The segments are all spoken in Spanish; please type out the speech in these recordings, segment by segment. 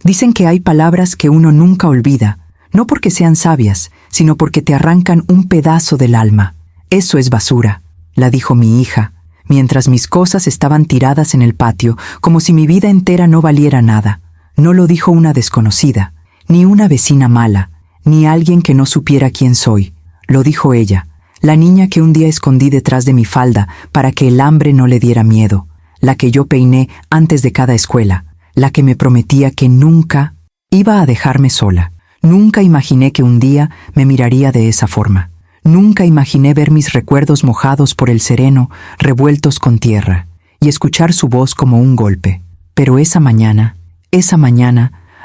Dicen que hay palabras que uno nunca olvida, no porque sean sabias, sino porque te arrancan un pedazo del alma. Eso es basura, la dijo mi hija, mientras mis cosas estaban tiradas en el patio, como si mi vida entera no valiera nada. No lo dijo una desconocida, ni una vecina mala, ni alguien que no supiera quién soy. Lo dijo ella, la niña que un día escondí detrás de mi falda para que el hambre no le diera miedo, la que yo peiné antes de cada escuela, la que me prometía que nunca iba a dejarme sola. Nunca imaginé que un día me miraría de esa forma. Nunca imaginé ver mis recuerdos mojados por el sereno, revueltos con tierra, y escuchar su voz como un golpe. Pero esa mañana,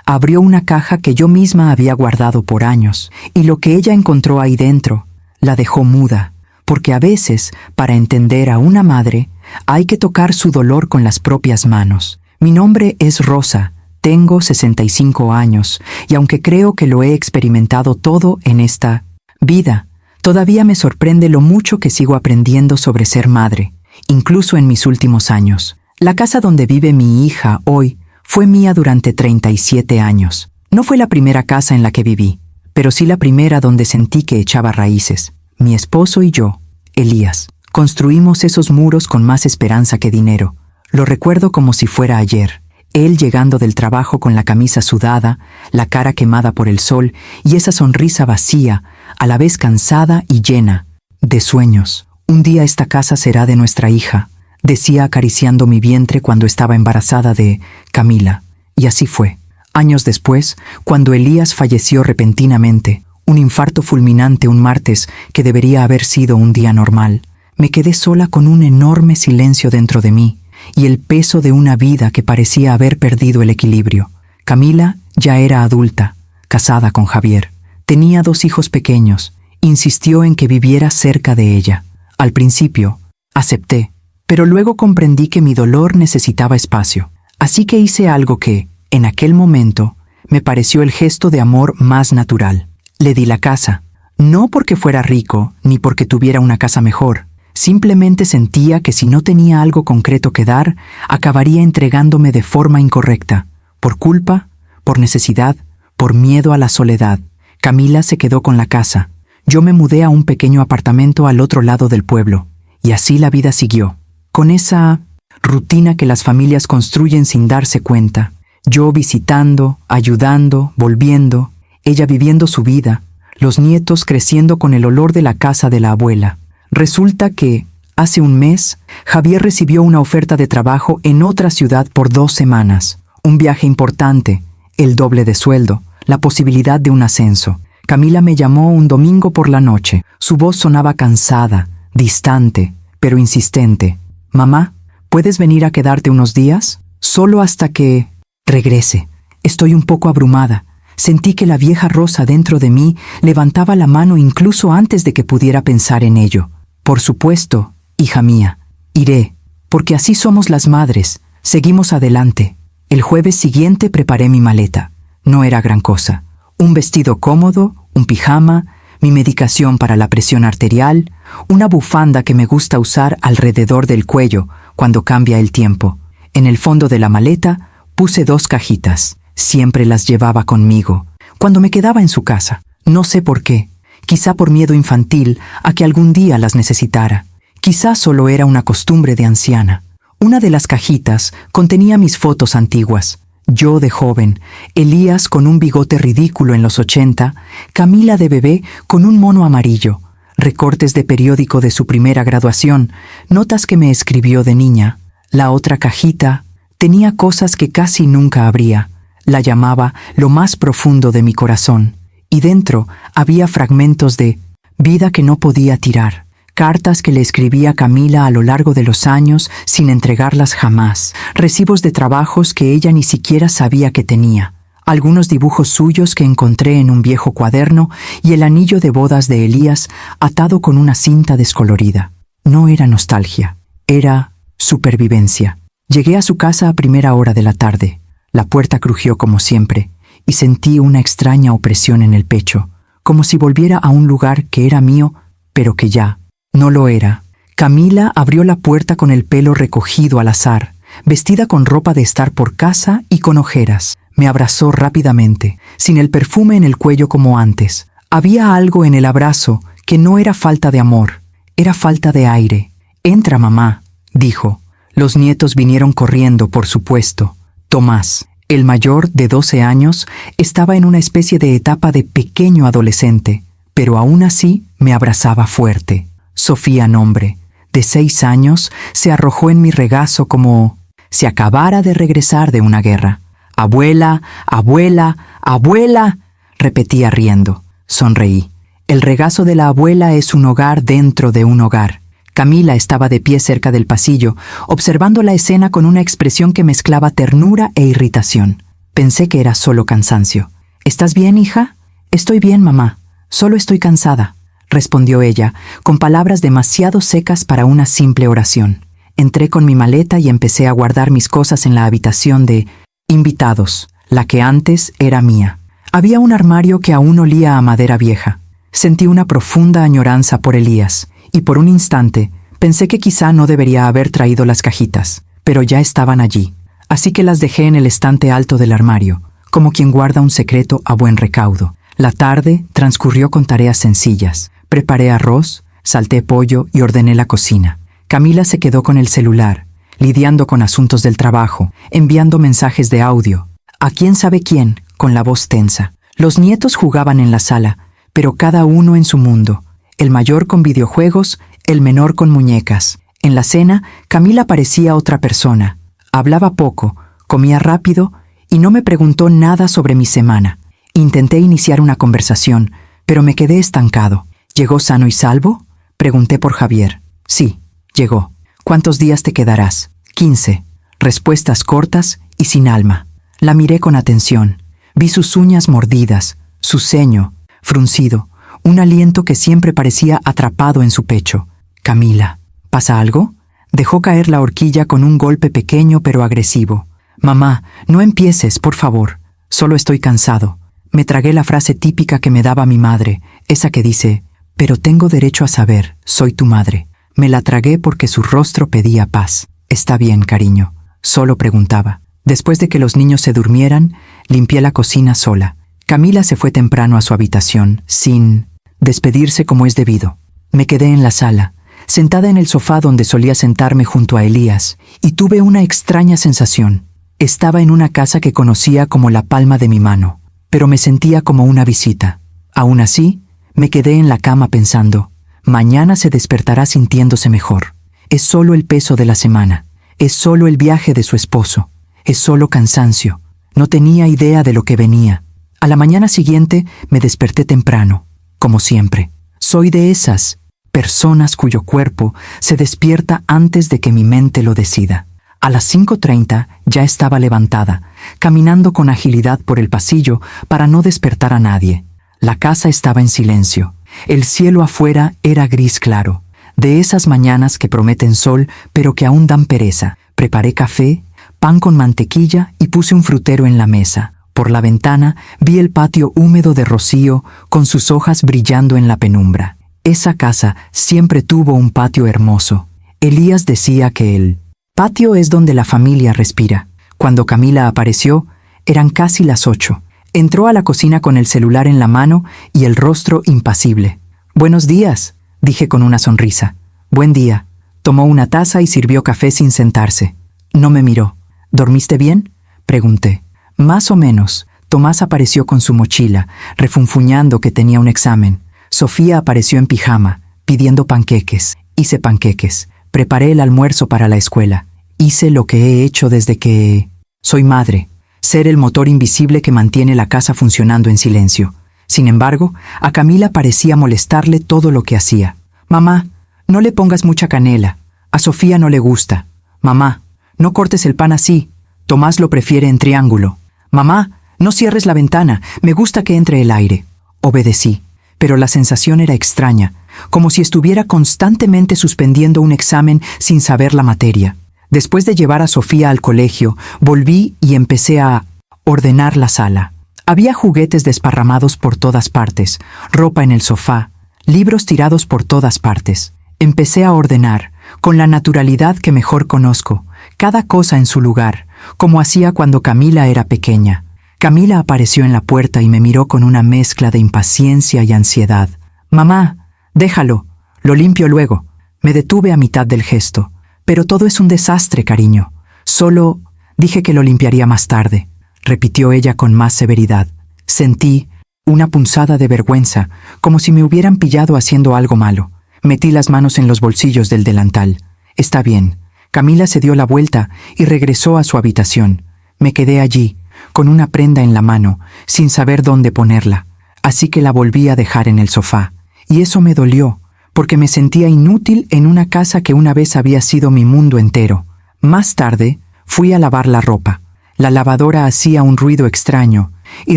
abrió una caja que yo misma había guardado por años, y lo que ella encontró ahí dentro la dejó muda, porque a veces, para entender a una madre, hay que tocar su dolor con las propias manos. Mi nombre es Rosa, tengo 65 años, y aunque creo que lo he experimentado todo en esta vida, todavía me sorprende lo mucho que sigo aprendiendo sobre ser madre, incluso en mis últimos años. La casa donde vive mi hija hoy fue mía durante 37 años. No fue la primera casa en la que viví, pero sí la primera donde sentí que echaba raíces. Mi esposo y yo, Elías, construimos esos muros con más esperanza que dinero. Lo recuerdo como si fuera ayer. Él llegando del trabajo con la camisa sudada, la cara quemada por el sol y esa sonrisa vacía, a la vez cansada y llena de sueños. Un día esta casa será de nuestra hija, decía acariciando mi vientre cuando estaba embarazada de Camila. Y así fue. Años después, cuando Elías falleció repentinamente, un infarto fulminante un martes que debería haber sido un día normal, me quedé sola con un enorme silencio dentro de mí y el peso de una vida que parecía haber perdido el equilibrio. Camila ya era adulta, casada con Javier. Tenía 2 hijos pequeños. Insistió en que viviera cerca de ella. Al principio, acepté, pero luego comprendí que mi dolor necesitaba espacio. Así que hice algo que, en aquel momento, me pareció el gesto de amor más natural. Le di la casa, no porque fuera rico ni porque tuviera una casa mejor. Simplemente sentía que si no tenía algo concreto que dar, acabaría entregándome de forma incorrecta, por culpa, por necesidad, por miedo a la soledad. Camila se quedó con la casa. Yo me mudé a un pequeño apartamento al otro lado del pueblo, y así la vida siguió, con esa rutina que las familias construyen sin darse cuenta. Yo visitando, ayudando, volviendo, ella viviendo su vida, los nietos creciendo con el olor de la casa de la abuela. Resulta que, hace un mes, Javier recibió una oferta de trabajo en otra ciudad por 2 semanas. Un viaje importante, el doble de sueldo, la posibilidad de un ascenso. Camila me llamó un domingo por la noche. Su voz sonaba cansada, distante, pero insistente. «Mamá, ¿puedes venir a quedarte unos días? Solo hasta que regrese. Estoy un poco abrumada». Sentí que la vieja Rosa dentro de mí levantaba la mano incluso antes de que pudiera pensar en ello. «Por supuesto, hija mía, iré, porque así somos las madres. Seguimos adelante». El jueves siguiente preparé mi maleta. No era gran cosa. Un vestido cómodo, un pijama, mi medicación para la presión arterial, una bufanda que me gusta usar alrededor del cuello cuando cambia el tiempo. En el fondo de la maleta puse 2 cajitas. Siempre las llevaba conmigo, cuando me quedaba en su casa. No sé por qué, quizá por miedo infantil a que algún día las necesitara. Quizá solo era una costumbre de anciana. Una de las cajitas contenía mis fotos antiguas. Yo de joven, Elías con un bigote ridículo en los 80, Camila de bebé con un mono amarillo, recortes de periódico de su primera graduación, notas que me escribió de niña. La otra cajita tenía cosas que casi nunca abría. La llamaba lo más profundo de mi corazón, y dentro había fragmentos de vida que no podía tirar, cartas que le escribía Camila a lo largo de los años sin entregarlas jamás, recibos de trabajos que ella ni siquiera sabía que tenía, algunos dibujos suyos que encontré en un viejo cuaderno y el anillo de bodas de Elías atado con una cinta descolorida. No era nostalgia, era supervivencia. Llegué a su casa a primera hora de la tarde. La puerta crujió como siempre, y sentí una extraña opresión en el pecho, como si volviera a un lugar que era mío, pero que ya no lo era. Camila abrió la puerta con el pelo recogido al azar, vestida con ropa de estar por casa y con ojeras. Me abrazó rápidamente, sin el perfume en el cuello como antes. Había algo en el abrazo que no era falta de amor, era falta de aire. «Entra, mamá», dijo. Los nietos vinieron corriendo, por supuesto. Tomás, el mayor, de 12 años, estaba en una especie de etapa de pequeño adolescente, pero aún así me abrazaba fuerte. Sofía, nombre, de 6 años, se arrojó en mi regazo como si acabara de regresar de una guerra. «Abuela, abuela, abuela», repetía riendo. Sonreí. El regazo de la abuela es un hogar dentro de un hogar. Camila estaba de pie cerca del pasillo, observando la escena con una expresión que mezclaba ternura e irritación. Pensé que era solo cansancio. «¿Estás bien, hija?» «Estoy bien, mamá. Solo estoy cansada», respondió ella, con palabras demasiado secas para una simple oración. Entré con mi maleta y empecé a guardar mis cosas en la habitación de invitados, la que antes era mía. Había un armario que aún olía a madera vieja. Sentí una profunda añoranza por Elías, y por un instante pensé que quizá no debería haber traído las cajitas, pero ya estaban allí, así que las dejé en el estante alto del armario, como quien guarda un secreto a buen recaudo. La tarde transcurrió con tareas sencillas. Preparé arroz, salté pollo y ordené la cocina. Camila se quedó con el celular, lidiando con asuntos del trabajo, enviando mensajes de audio. A quién sabe quién, con la voz tensa. Los nietos jugaban en la sala, pero cada uno en su mundo. El mayor con videojuegos, el menor con muñecas. En la cena, Camila parecía otra persona. Hablaba poco, comía rápido y no me preguntó nada sobre mi semana. Intenté iniciar una conversación, pero me quedé estancado. «¿Llegó sano y salvo?», pregunté por Javier. «Sí, llegó». «¿Cuántos días te quedarás?». 15. Respuestas cortas y sin alma. La miré con atención. Vi sus uñas mordidas, su ceño fruncido, un aliento que siempre parecía atrapado en su pecho. «Camila, ¿pasa algo?». Dejó caer la horquilla con un golpe pequeño pero agresivo. «Mamá, no empieces, por favor. Solo estoy cansado». Me tragué la frase típica que me daba mi madre, esa que dice: «Pero tengo derecho a saber, soy tu madre». Me la tragué porque su rostro pedía paz. «Está bien, cariño», solo preguntaba. Después de que los niños se durmieran, limpié la cocina sola. Camila se fue temprano a su habitación, sin despedirse como es debido. Me quedé en la sala, sentada en el sofá donde solía sentarme junto a Elías, y tuve una extraña sensación. Estaba en una casa que conocía como la palma de mi mano, pero me sentía como una visita. Aún así, me quedé en la cama pensando: mañana se despertará sintiéndose mejor. Es solo el peso de la semana, es solo el viaje de su esposo, es solo cansancio. No tenía idea de lo que venía. A la mañana siguiente me desperté temprano, como siempre. Soy de esas personas cuyo cuerpo se despierta antes de que mi mente lo decida. A las 5:30 ya estaba levantada, caminando con agilidad por el pasillo para no despertar a nadie. La casa estaba en silencio. El cielo afuera era gris claro, de esas mañanas que prometen sol pero que aún dan pereza. Preparé café, pan con mantequilla y puse un frutero en la mesa. Por la ventana vi el patio húmedo de rocío con sus hojas brillando en la penumbra. Esa casa siempre tuvo un patio hermoso. Elías decía que el patio es donde la familia respira. Cuando Camila apareció, eran casi las 8. Entró a la cocina con el celular en la mano y el rostro impasible. «Buenos días», dije con una sonrisa. «Buen día». Tomó una taza y sirvió café sin sentarse. No me miró. «¿Dormiste bien?», pregunté. «Más o menos». Tomás apareció con su mochila, refunfuñando que tenía un examen. Sofía apareció en pijama, pidiendo panqueques. Hice panqueques. Preparé el almuerzo para la escuela. Hice lo que he hecho desde que soy madre. Ser el motor invisible que mantiene la casa funcionando en silencio. Sin embargo, a Camila parecía molestarle todo lo que hacía. «Mamá, no le pongas mucha canela. A Sofía no le gusta. Mamá, no cortes el pan así. Tomás lo prefiere en triángulo. Mamá, no cierres la ventana. Me gusta que entre el aire». Obedecí, pero la sensación era extraña, como si estuviera constantemente suspendiendo un examen sin saber la materia. Después de llevar a Sofía al colegio, volví y empecé a ordenar la sala. Había juguetes desparramados por todas partes, ropa en el sofá, libros tirados por todas partes. Empecé a ordenar, con la naturalidad que mejor conozco, cada cosa en su lugar, como hacía cuando Camila era pequeña. Camila apareció en la puerta y me miró con una mezcla de impaciencia y ansiedad. «Mamá, déjalo, lo limpio luego». Me detuve a mitad del gesto. «Pero todo es un desastre, cariño. Solo dije que lo limpiaría más tarde», repitió ella con más severidad. Sentí una punzada de vergüenza, como si me hubieran pillado haciendo algo malo. Metí las manos en los bolsillos del delantal. «Está bien». Camila se dio la vuelta y regresó a su habitación. Me quedé allí, con una prenda en la mano, sin saber dónde ponerla. Así que la volví a dejar en el sofá. Y eso me dolió, porque me sentía inútil en una casa que una vez había sido mi mundo entero. Más tarde, fui a lavar la ropa. La lavadora hacía un ruido extraño, y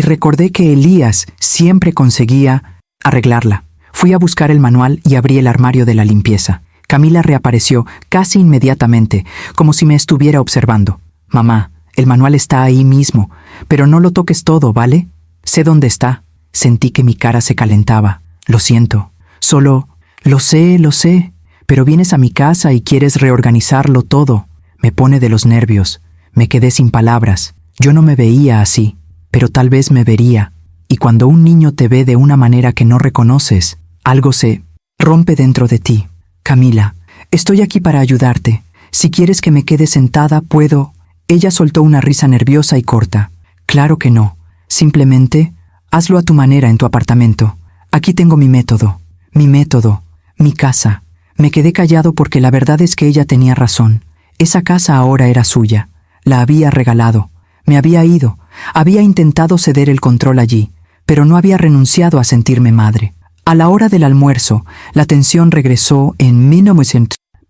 recordé que Elías siempre conseguía arreglarla. Fui a buscar el manual y abrí el armario de la limpieza. Camila reapareció casi inmediatamente, como si me estuviera observando. «Mamá, el manual está ahí mismo, pero no lo toques todo, ¿vale? Sé dónde está». Sentí que mi cara se calentaba. «Lo siento. Solo, lo sé, pero vienes a mi casa y quieres reorganizarlo todo». Me pone de los nervios. Me quedé sin palabras. Yo no me veía así, pero tal vez me vería. Y cuando un niño te ve de una manera que no reconoces, algo se rompe dentro de ti. «Camila, estoy aquí para ayudarte. Si quieres que me quede sentada, puedo». Ella soltó una risa nerviosa y corta. «Claro que no. Simplemente, hazlo a tu manera en tu apartamento. Aquí tengo mi método, mi casa». Me quedé callado porque la verdad es que ella tenía razón. Esa casa ahora era suya. La había regalado. Me había ido. Había intentado ceder el control allí, pero no había renunciado a sentirme madre. A la hora del almuerzo, la tensión regresó en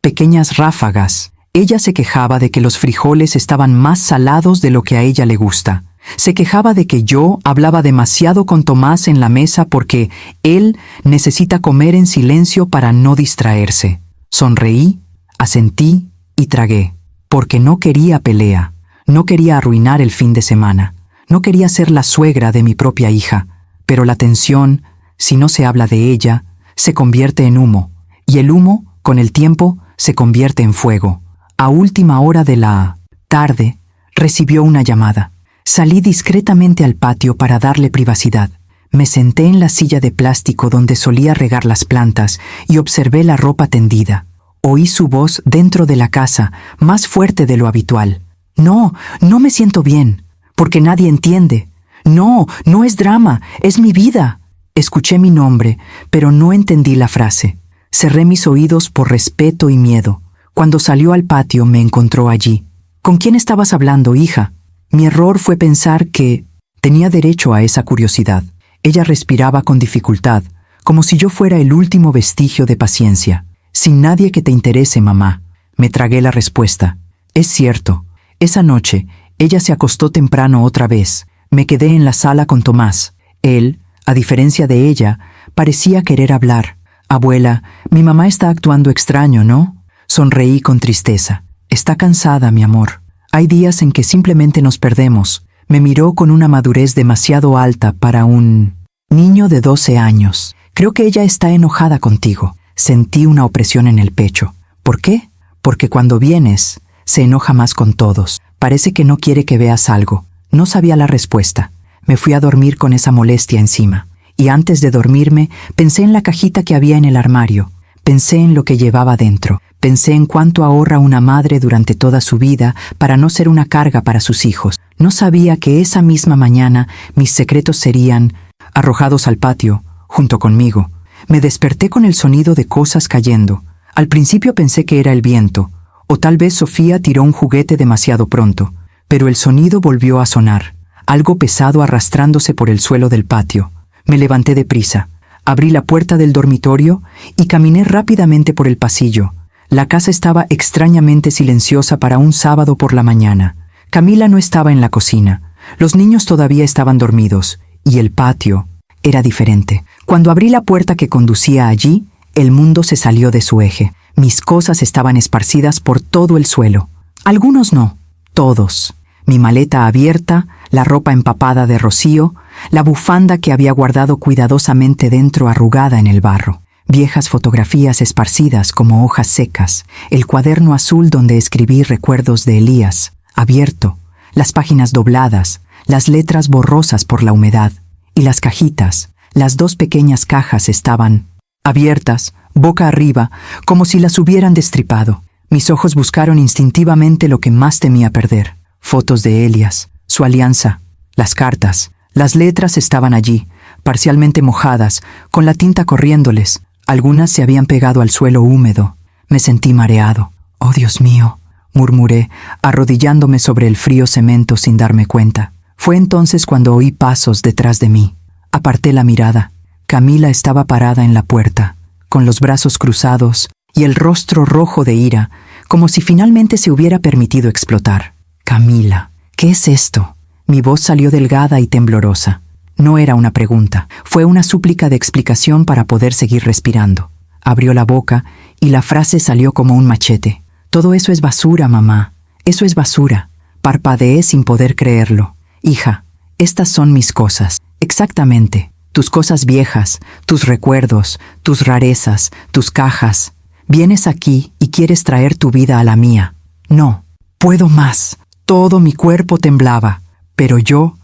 pequeñas ráfagas. Ella se quejaba de que los frijoles estaban más salados de lo que a ella le gusta. Se quejaba de que yo hablaba demasiado con Tomás en la mesa porque él necesita comer en silencio para no distraerse. Sonreí, asentí y tragué, porque no quería pelea. No quería arruinar el fin de semana. No quería ser la suegra de mi propia hija. Pero la tensión, si no se habla de ella, se convierte en humo. Y el humo, con el tiempo, se convierte en fuego. A última hora de la tarde, recibió una llamada. Salí discretamente al patio para darle privacidad. Me senté en la silla de plástico donde solía regar las plantas y observé la ropa tendida. Oí su voz dentro de la casa, más fuerte de lo habitual. «No, no me siento bien, porque nadie entiende. No, no es drama, es mi vida». Escuché mi nombre, pero no entendí la frase. Cerré mis oídos por respeto y miedo. Cuando salió al patio me encontró allí. «¿Con quién estabas hablando, hija?» Mi error fue pensar que tenía derecho a esa curiosidad. Ella respiraba con dificultad, como si yo fuera el último vestigio de paciencia. «Sin nadie que te interese, mamá». Me tragué la respuesta. «Es cierto. Esa noche, ella se acostó temprano otra vez. Me quedé en la sala con Tomás. Él, a diferencia de ella, parecía querer hablar. «Abuela, mi mamá está actuando extraño, ¿no?» Sonreí con tristeza. «Está cansada, mi amor. Hay días en que simplemente nos perdemos». Me miró con una madurez demasiado alta para un niño de 12 años. «Creo que ella está enojada contigo». Sentí una opresión en el pecho. «¿Por qué?» «Porque cuando vienes, se enoja más con todos. Parece que no quiere que veas algo». No sabía la respuesta. Me fui a dormir con esa molestia encima. Y antes de dormirme, pensé en la cajita que había en el armario. Pensé en lo que llevaba dentro. Pensé en cuánto ahorra una madre durante toda su vida para no ser una carga para sus hijos. No sabía que esa misma mañana mis secretos serían arrojados al patio, junto conmigo. Me desperté con el sonido de cosas cayendo. Al principio pensé que era el viento, o tal vez Sofía tiró un juguete demasiado pronto, pero el sonido volvió a sonar, algo pesado arrastrándose por el suelo del patio. Me levanté deprisa, abrí la puerta del dormitorio y caminé rápidamente por el pasillo. La casa estaba extrañamente silenciosa para un sábado por la mañana. Camila no estaba en la cocina, los niños todavía estaban dormidos, y el patio era diferente. Cuando abrí la puerta que conducía allí, el mundo se salió de su eje. Mis cosas estaban esparcidas por todo el suelo. Algunos no, todos. Mi maleta abierta, la ropa empapada de rocío, la bufanda que había guardado cuidadosamente dentro arrugada en el barro. Viejas fotografías esparcidas como hojas secas, el cuaderno azul donde escribí recuerdos de Elías, abierto, las páginas dobladas, las letras borrosas por la humedad, y las cajitas, las 2 pequeñas cajas estaban abiertas, boca arriba, como si las hubieran destripado. Mis ojos buscaron instintivamente lo que más temía perder. Fotos de Elias, su alianza, las cartas. Las letras estaban allí, parcialmente mojadas, con la tinta corriéndoles. Algunas se habían pegado al suelo húmedo. Me sentí mareado. «Oh, Dios mío», murmuré, arrodillándome sobre el frío cemento sin darme cuenta. Fue entonces cuando oí pasos detrás de mí. Aparté la mirada. Camila estaba parada en la puerta, con los brazos cruzados y el rostro rojo de ira, como si finalmente se hubiera permitido explotar. «Camila, ¿qué es esto?». Mi voz salió delgada y temblorosa. No era una pregunta, fue una súplica de explicación para poder seguir respirando. Abrió la boca y la frase salió como un machete. «Todo eso es basura, mamá. Eso es basura». Parpadeé sin poder creerlo. «Hija, estas son mis cosas. Exactamente. Tus cosas viejas, tus recuerdos, tus rarezas, tus cajas. Vienes aquí y quieres traer tu vida a la mía. No, puedo más». Todo mi cuerpo temblaba. «Pero yo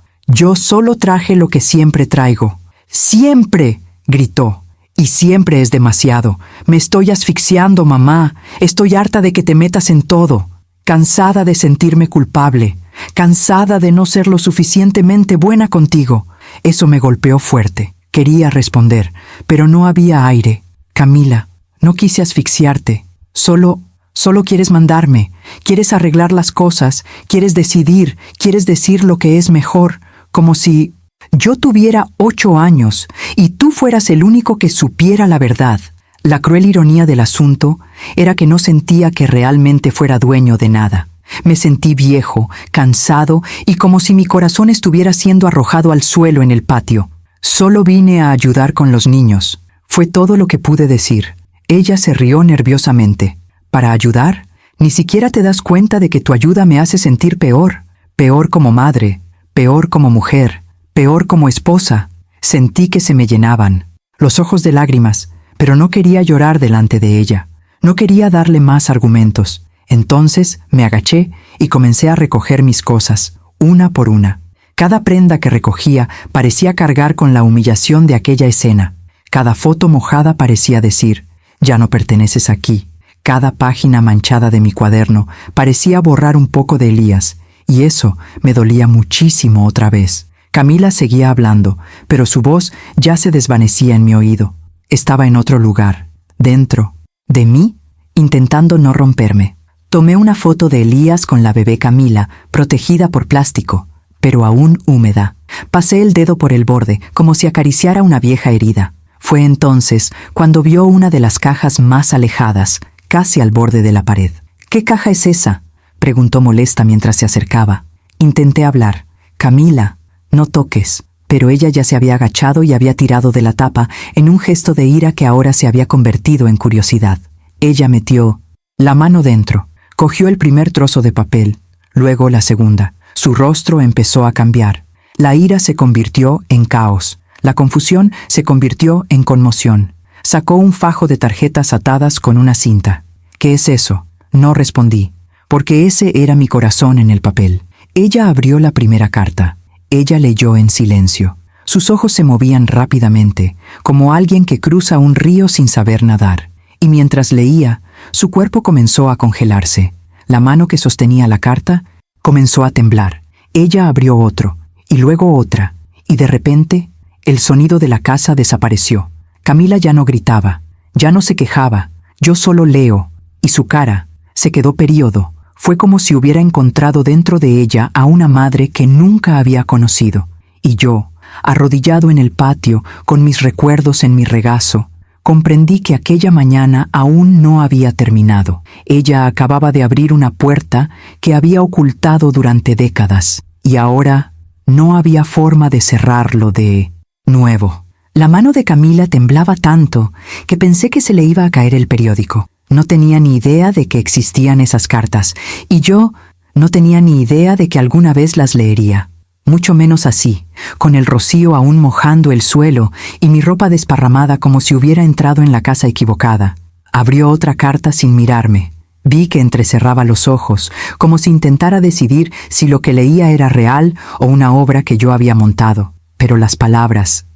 solo traje lo que siempre traigo». «¡Siempre!», gritó. «Y siempre es demasiado. Me estoy asfixiando, mamá. Estoy harta de que te metas en todo. Cansada de sentirme culpable. Cansada de no ser lo suficientemente buena contigo». Eso me golpeó fuerte. Quería responder, pero no había aire. «Camila, no quise asfixiarte. Solo quieres mandarme. Quieres arreglar las cosas. Quieres decidir. Quieres decir lo que es mejor. Como si yo tuviera 8 años y tú fueras el único que supiera la verdad». La cruel ironía del asunto era que no sentía que realmente fuera dueño de nada. Me sentí viejo, cansado y como si mi corazón estuviera siendo arrojado al suelo en el patio. «Solo vine a ayudar con los niños». Fue todo lo que pude decir. Ella se rió nerviosamente. «¿Para ayudar? Ni siquiera te das cuenta de que tu ayuda me hace sentir peor. Peor como madre, peor como mujer, peor como esposa». Sentí que se me llenaban los ojos de lágrimas, pero no quería llorar delante de ella. No quería darle más argumentos. Entonces me agaché y comencé a recoger mis cosas, una por una. Cada prenda que recogía parecía cargar con la humillación de aquella escena. Cada foto mojada parecía decir: «Ya no perteneces aquí». Cada página manchada de mi cuaderno parecía borrar un poco de Elías, y eso me dolía muchísimo otra vez. Camila seguía hablando, pero su voz ya se desvanecía en mi oído. Estaba en otro lugar, dentro de mí, intentando no romperme. Tomé una foto de Elías con la bebé Camila, protegida por plástico, pero aún húmeda. Pasé el dedo por el borde, como si acariciara una vieja herida. Fue entonces cuando vio una de las cajas más alejadas, casi al borde de la pared. «¿Qué caja es esa?», preguntó molesta mientras se acercaba. Intenté hablar. «Camila, no toques». Pero ella ya se había agachado y había tirado de la tapa en un gesto de ira que ahora se había convertido en curiosidad. Ella metió la mano dentro. Cogió el primer trozo de papel, luego la segunda. Su rostro empezó a cambiar. La ira se convirtió en caos. La confusión se convirtió en conmoción. Sacó un fajo de tarjetas atadas con una cinta. «¿Qué es eso?». No respondí, porque ese era mi corazón en el papel. Ella abrió la primera carta. Ella leyó en silencio. Sus ojos se movían rápidamente, como alguien que cruza un río sin saber nadar. Y mientras leía, su cuerpo comenzó a congelarse. La mano que sostenía la carta comenzó a temblar. Ella abrió otro, y luego otra, y de repente, el sonido de la casa desapareció. Camila ya no gritaba, ya no se quejaba. «Yo solo leo», y su cara se quedó período. Fue como si hubiera encontrado dentro de ella a una madre que nunca había conocido. Y yo, arrodillado en el patio, con mis recuerdos en mi regazo, comprendí que aquella mañana aún no había terminado. Ella acababa de abrir una puerta que había ocultado durante décadas, y ahora no había forma de cerrarlo de nuevo. La mano de Camila temblaba tanto que pensé que se le iba a caer el periódico. No tenía ni idea de que existían esas cartas, y yo no tenía ni idea de que alguna vez las leería. Mucho menos así, con el rocío aún mojando el suelo y mi ropa desparramada como si hubiera entrado en la casa equivocada. Abrió otra carta sin mirarme. Vi que entrecerraba los ojos, como si intentara decidir si lo que leía era real o una obra que yo había montado. Pero las palabras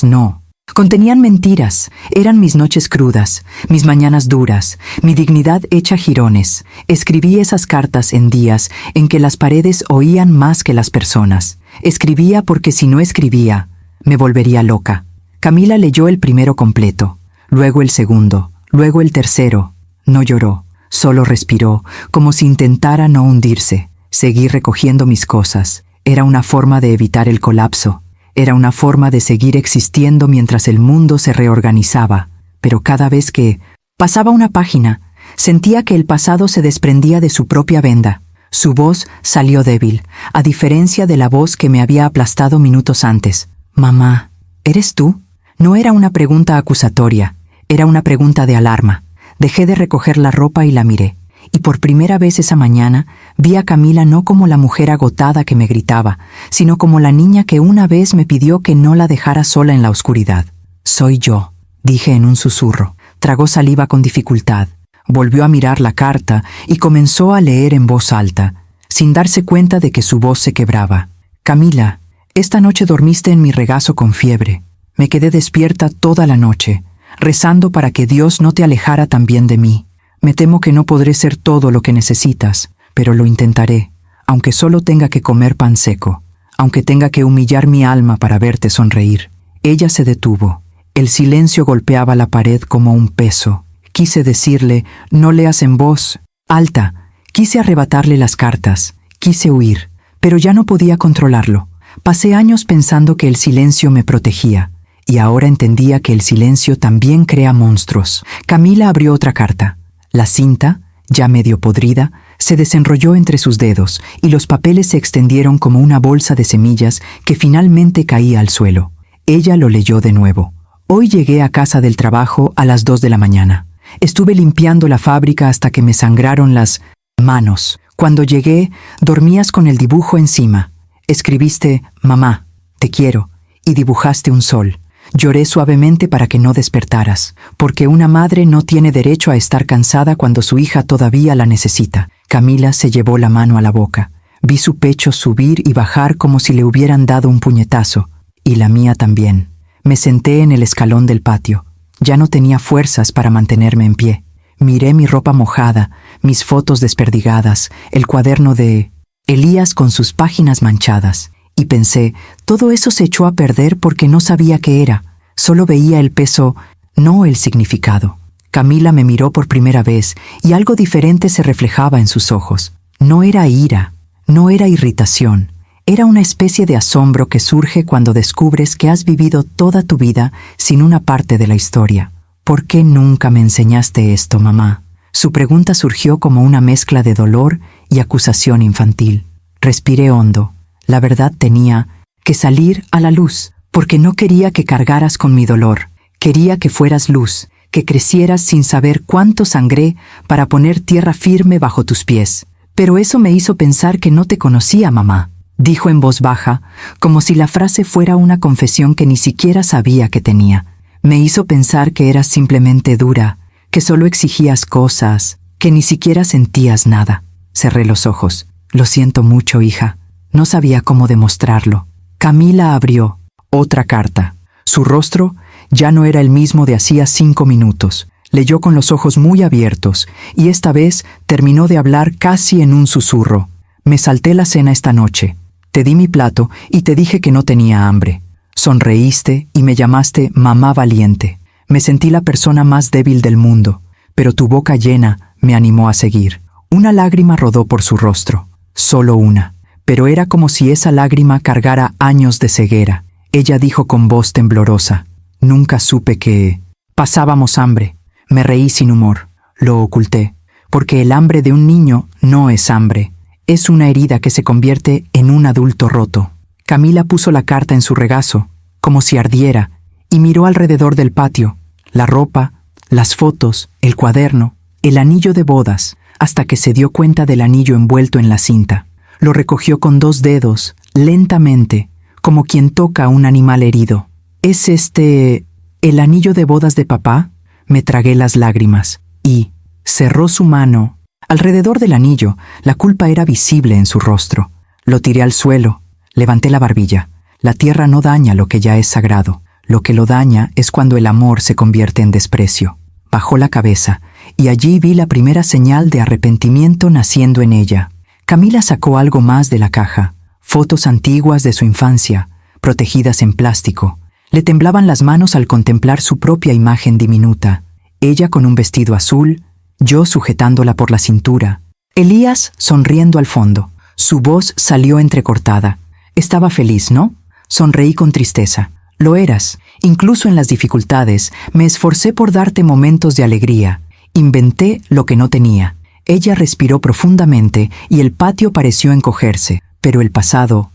no. Contenían mentiras, eran mis noches crudas, mis mañanas duras, mi dignidad hecha jirones. Escribí esas cartas en días en que las paredes oían más que las personas. Escribía porque si no escribía, me volvería loca. Camila leyó el primero completo, luego el segundo, luego el tercero. No lloró, solo respiró, como si intentara no hundirse. Seguí recogiendo mis cosas. Era una forma de evitar el colapso. Era una forma de seguir existiendo mientras el mundo se reorganizaba. Pero cada vez que pasaba una página, sentía que el pasado se desprendía de su propia venda. Su voz salió débil, a diferencia de la voz que me había aplastado minutos antes. «Mamá, ¿eres tú?» No era una pregunta acusatoria, era una pregunta de alarma. Dejé de recoger la ropa y la miré. Y por primera vez esa mañana vi a Camila no como la mujer agotada que me gritaba, sino como la niña que una vez me pidió que no la dejara sola en la oscuridad. «Soy yo», dije en un susurro. Tragó saliva con dificultad. Volvió a mirar la carta y comenzó a leer en voz alta, sin darse cuenta de que su voz se quebraba. «Camila, esta noche dormiste en mi regazo con fiebre. Me quedé despierta toda la noche, rezando para que Dios no te alejara también de mí. Me temo que no podré ser todo lo que necesitas, pero lo intentaré, aunque solo tenga que comer pan seco, aunque tenga que humillar mi alma para verte sonreír». Ella se detuvo. El silencio golpeaba la pared como un peso. Quise decirle, «No leas en voz alta». Quise arrebatarle las cartas. Quise huir, pero ya no podía controlarlo. Pasé años pensando que el silencio me protegía, y ahora entendía que el silencio también crea monstruos. Camila abrió otra carta. La cinta, ya medio podrida, se desenrolló entre sus dedos y los papeles se extendieron como una bolsa de semillas que finalmente caía al suelo. Ella lo leyó de nuevo. «Hoy llegué a casa del trabajo a las 2 de la mañana. Estuve limpiando la fábrica hasta que me sangraron las manos. Cuando llegué, dormías con el dibujo encima. Escribiste, «Mamá, te quiero», y dibujaste un sol. Lloré suavemente para que no despertaras, porque una madre no tiene derecho a estar cansada cuando su hija todavía la necesita». Camila se llevó la mano a la boca. Vi su pecho subir y bajar como si le hubieran dado un puñetazo, y la mía también. Me senté en el escalón del patio. Ya no tenía fuerzas para mantenerme en pie. Miré mi ropa mojada, mis fotos desperdigadas, el cuaderno de Elías con sus páginas manchadas. Y pensé, todo eso se echó a perder porque no sabía qué era. Solo veía el peso, no el significado. Camila me miró por primera vez y algo diferente se reflejaba en sus ojos. No era ira, no era irritación. Era una especie de asombro que surge cuando descubres que has vivido toda tu vida sin una parte de la historia. «¿Por qué nunca me enseñaste esto, mamá?». Su pregunta surgió como una mezcla de dolor y acusación infantil. Respiré hondo. La verdad tenía que salir a la luz, porque no quería que cargaras con mi dolor. Quería que fueras luz, que crecieras sin saber cuánto sangré para poner tierra firme bajo tus pies. «Pero eso me hizo pensar que no te conocía, mamá», dijo en voz baja, como si la frase fuera una confesión que ni siquiera sabía que tenía. «Me hizo pensar que eras simplemente dura, que solo exigías cosas, que ni siquiera sentías nada». Cerré los ojos. «Lo siento mucho, hija». No sabía cómo demostrarlo. Camila abrió otra carta. Su rostro ya no era el mismo de hacía 5 minutos. Leyó con los ojos muy abiertos, y esta vez terminó de hablar casi en un susurro. «Me salté la cena esta noche. Te di mi plato y te dije que no tenía hambre. Sonreíste y me llamaste mamá valiente. Me sentí la persona más débil del mundo, pero tu boca llena me animó a seguir». Una lágrima rodó por su rostro. Solo una. Pero era como si esa lágrima cargara años de ceguera. Ella dijo con voz temblorosa, «Nunca supe que pasábamos hambre». Me reí sin humor. Lo oculté, porque el hambre de un niño no es hambre. Es una herida que se convierte en un adulto roto. Camila puso la carta en su regazo, como si ardiera, y miró alrededor del patio, la ropa, las fotos, el cuaderno, el anillo de bodas, hasta que se dio cuenta del anillo envuelto en la cinta. Lo recogió con 2 dedos, lentamente, como quien toca a un animal herido. «¿Es el anillo de bodas de papá?». Me tragué las lágrimas. «¿Y Cerró su mano. Alrededor del anillo, la culpa era visible en su rostro. Lo tiré al suelo. Levanté la barbilla. La tierra no daña lo que ya es sagrado. Lo que lo daña es cuando el amor se convierte en desprecio. Bajó la cabeza, y allí vi la primera señal de arrepentimiento naciendo en ella. Camila sacó algo más de la caja. Fotos antiguas de su infancia, protegidas en plástico. Le temblaban las manos al contemplar su propia imagen diminuta. Ella con un vestido azul, yo sujetándola por la cintura. Elías sonriendo al fondo. Su voz salió entrecortada. Estaba feliz, ¿no? Sonreí con tristeza. Lo eras. Incluso en las dificultades, me esforcé por darte momentos de alegría. Inventé lo que no tenía. Ella respiró profundamente y el patio pareció encogerse. Pero el pasado